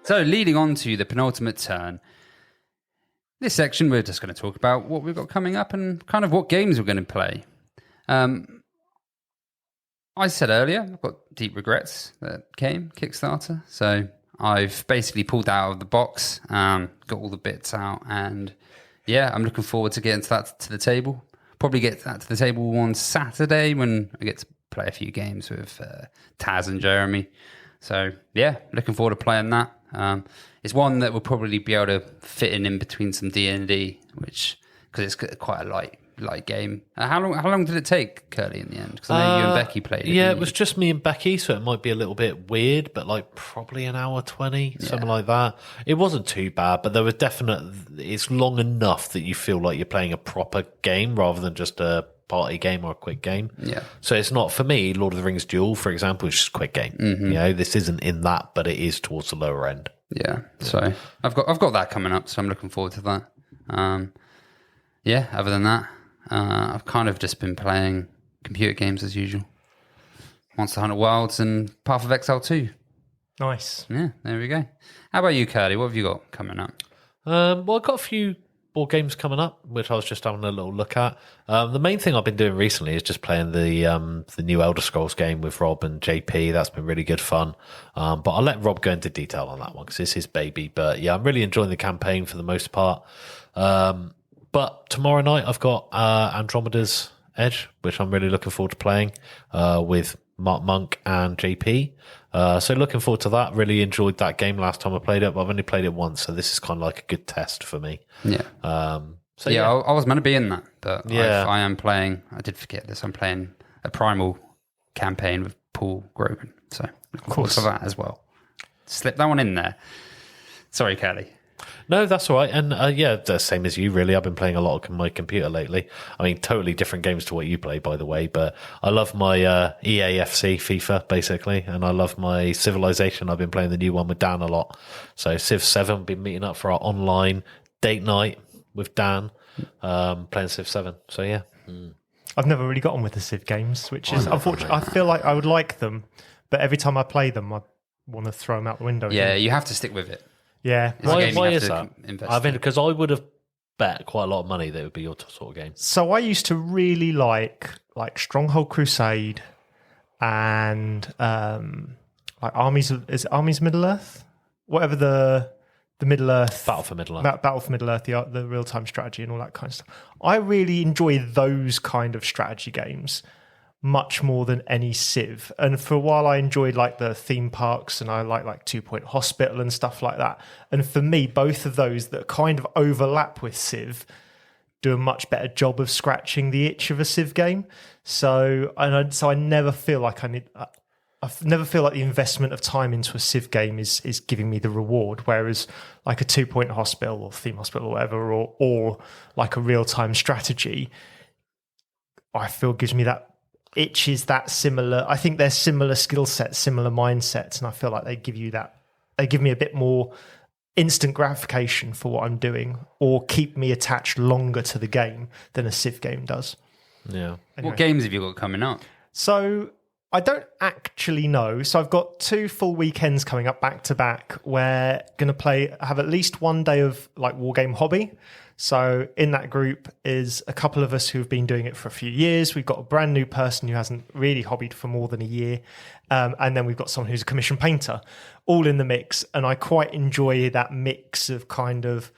So, leading on to the penultimate turn, this section we're just going to talk about what we've got coming up and kind of what games we're going to play. I said earlier, I've got deep regrets that came Kickstarter. So I've basically pulled that out of the box, got all the bits out, and I'm looking forward to getting that to the table. Probably get that to the table on Saturday when I get to play a few games with Taz and Jeremy. So looking forward to playing that. It's one that will probably be able to fit in between some D&D, which because it's quite a light game. How long did it take, Kerley, in the end? Because I know you and Becky played it. Yeah, it was just me and Becky, so it might be a little bit weird, but probably an hour 20, something like that. It wasn't too bad, but there was it's long enough that you feel like you're playing a proper game rather than just a party game or a quick game. Yeah. So it's not, for me, Lord of the Rings Duel, for example, is just a quick game. Mm-hmm. This isn't in that, but it is towards the lower end. Yeah. So I've got that coming up, so I'm looking forward to that. Other than that, I've kind of just been playing computer games as usual. Monster Hunter Wilds and Path of Exile 2. Nice. Yeah, there we go. How about you, Kerley? What have you got coming up? Well, I've got a few board games coming up, which I was just having a little look at. The main thing I've been doing recently is just playing the new Elder Scrolls game with Rob and JP. That's been really good fun. But I'll let Rob go into detail on that one because it's his baby. But yeah, I'm really enjoying the campaign for the most part. But tomorrow night I've got Andromeda's Edge, which I'm really looking forward to playing with Mark Monk and JP. So looking forward to that. Really enjoyed that game last time I played it, but I've only played it once, so this is kind of like a good test for me. Yeah. So I was meant to be in that, but Yeah. I am playing. I did forget this. I'm playing a Primal campaign with Paul Grogan, so looking forward to that as well. Slip that one in there. Sorry, Kerley. No, that's all right. And yeah, the same as you, really. I've been playing a lot on my computer lately. I mean, totally different games to what you play, by the way. But I love my EAFC FIFA, basically. And I love my Civilization. I've been playing the new one with Dan a lot. So Civ 7, been meeting up for our online date night with Dan, playing Civ 7. So yeah. I've never really got on with the Civ games, which is unfortunate. I feel like I would like them, but every time I play them, I want to throw them out the window. Yeah, again. you have to stick with it. Yeah. It's a game you Why have is to that? invest I mean, in. because I would have bet quite a lot of money that it would be your sort of game. So I used to really like Stronghold Crusade and like Armies of Middle Earth, whatever the Middle Earth Battle for Middle Earth. Battle for Middle Earth, the real time strategy and all that kind of stuff. I really enjoy those kind of strategy games much more than any Civ. And for a while I enjoyed like the theme parks and I like 2 Point Hospital and stuff like that. And for me, both of those that kind of overlap with Civ do a much better job of scratching the itch of a Civ game. So I never feel like I never feel like the investment of time into a Civ game is giving me the reward, whereas like a 2 Point Hospital or Theme Hospital or whatever, or like a real-time strategy, I feel gives me that itch is that similar. I think they're similar skill sets, similar mindsets, and I feel like they give me a bit more instant gratification for what I'm doing or keep me attached longer to the game than a Civ game does. Yeah. Anyway. What games have you got coming up? So I don't actually know. So I've got 2 full weekends coming up back to back. We're going to have at least one day of like Wargame Hobby. So in that group is a couple of us who've been doing it for a few years. We've got a brand new person who hasn't really hobbied for more than a year. And then we've got someone who's a commission painter, all in the mix. And I quite enjoy that mix of kind of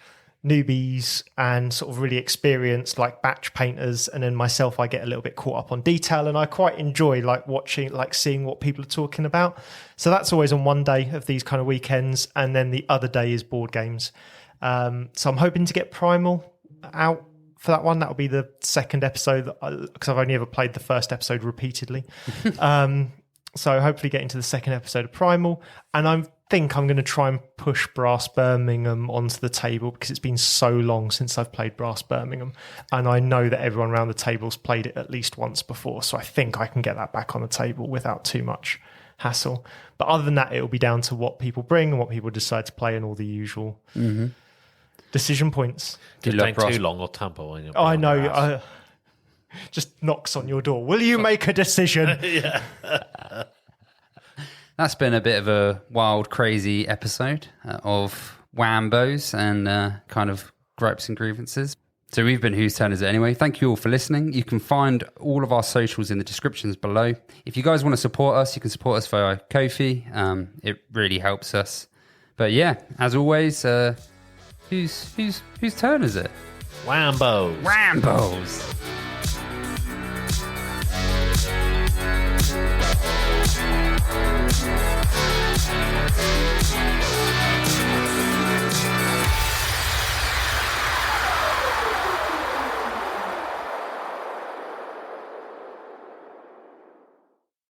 newbies and sort of really experienced like batch painters, and then myself, I get a little bit caught up on detail, and I quite enjoy like watching, like seeing what people are talking about. So that's always on one day of these kind of weekends, and then the other day is board games. So I'm hoping to get Primal out for that one. That'll be the second episode, because I've only ever played the first episode repeatedly. So hopefully get into the second episode of Primal, and I think I'm going to try and push Brass Birmingham onto the table because it's been so long since I've played Brass Birmingham, and I know that everyone around the table's played it at least once before, so I think I can get that back on the table without too much hassle. But other than that, it'll be down to what people bring and what people decide to play and all the usual decision points. Did love it take Brass- too long or Tambo? When you're Oh, I playing know. Brass? Just knocks on your door. Will you make a decision? That's been a bit of a wild, crazy episode of Wah-ambos and kind of gripes and grievances. So we've been Whose Turn Is It Anyway? Thank you all for listening. You can find all of our socials in the descriptions below. If you guys want to support us, you can support us via Ko-fi. It really helps us. But yeah, as always, whose turn is it? Wah-ambos. Rambos.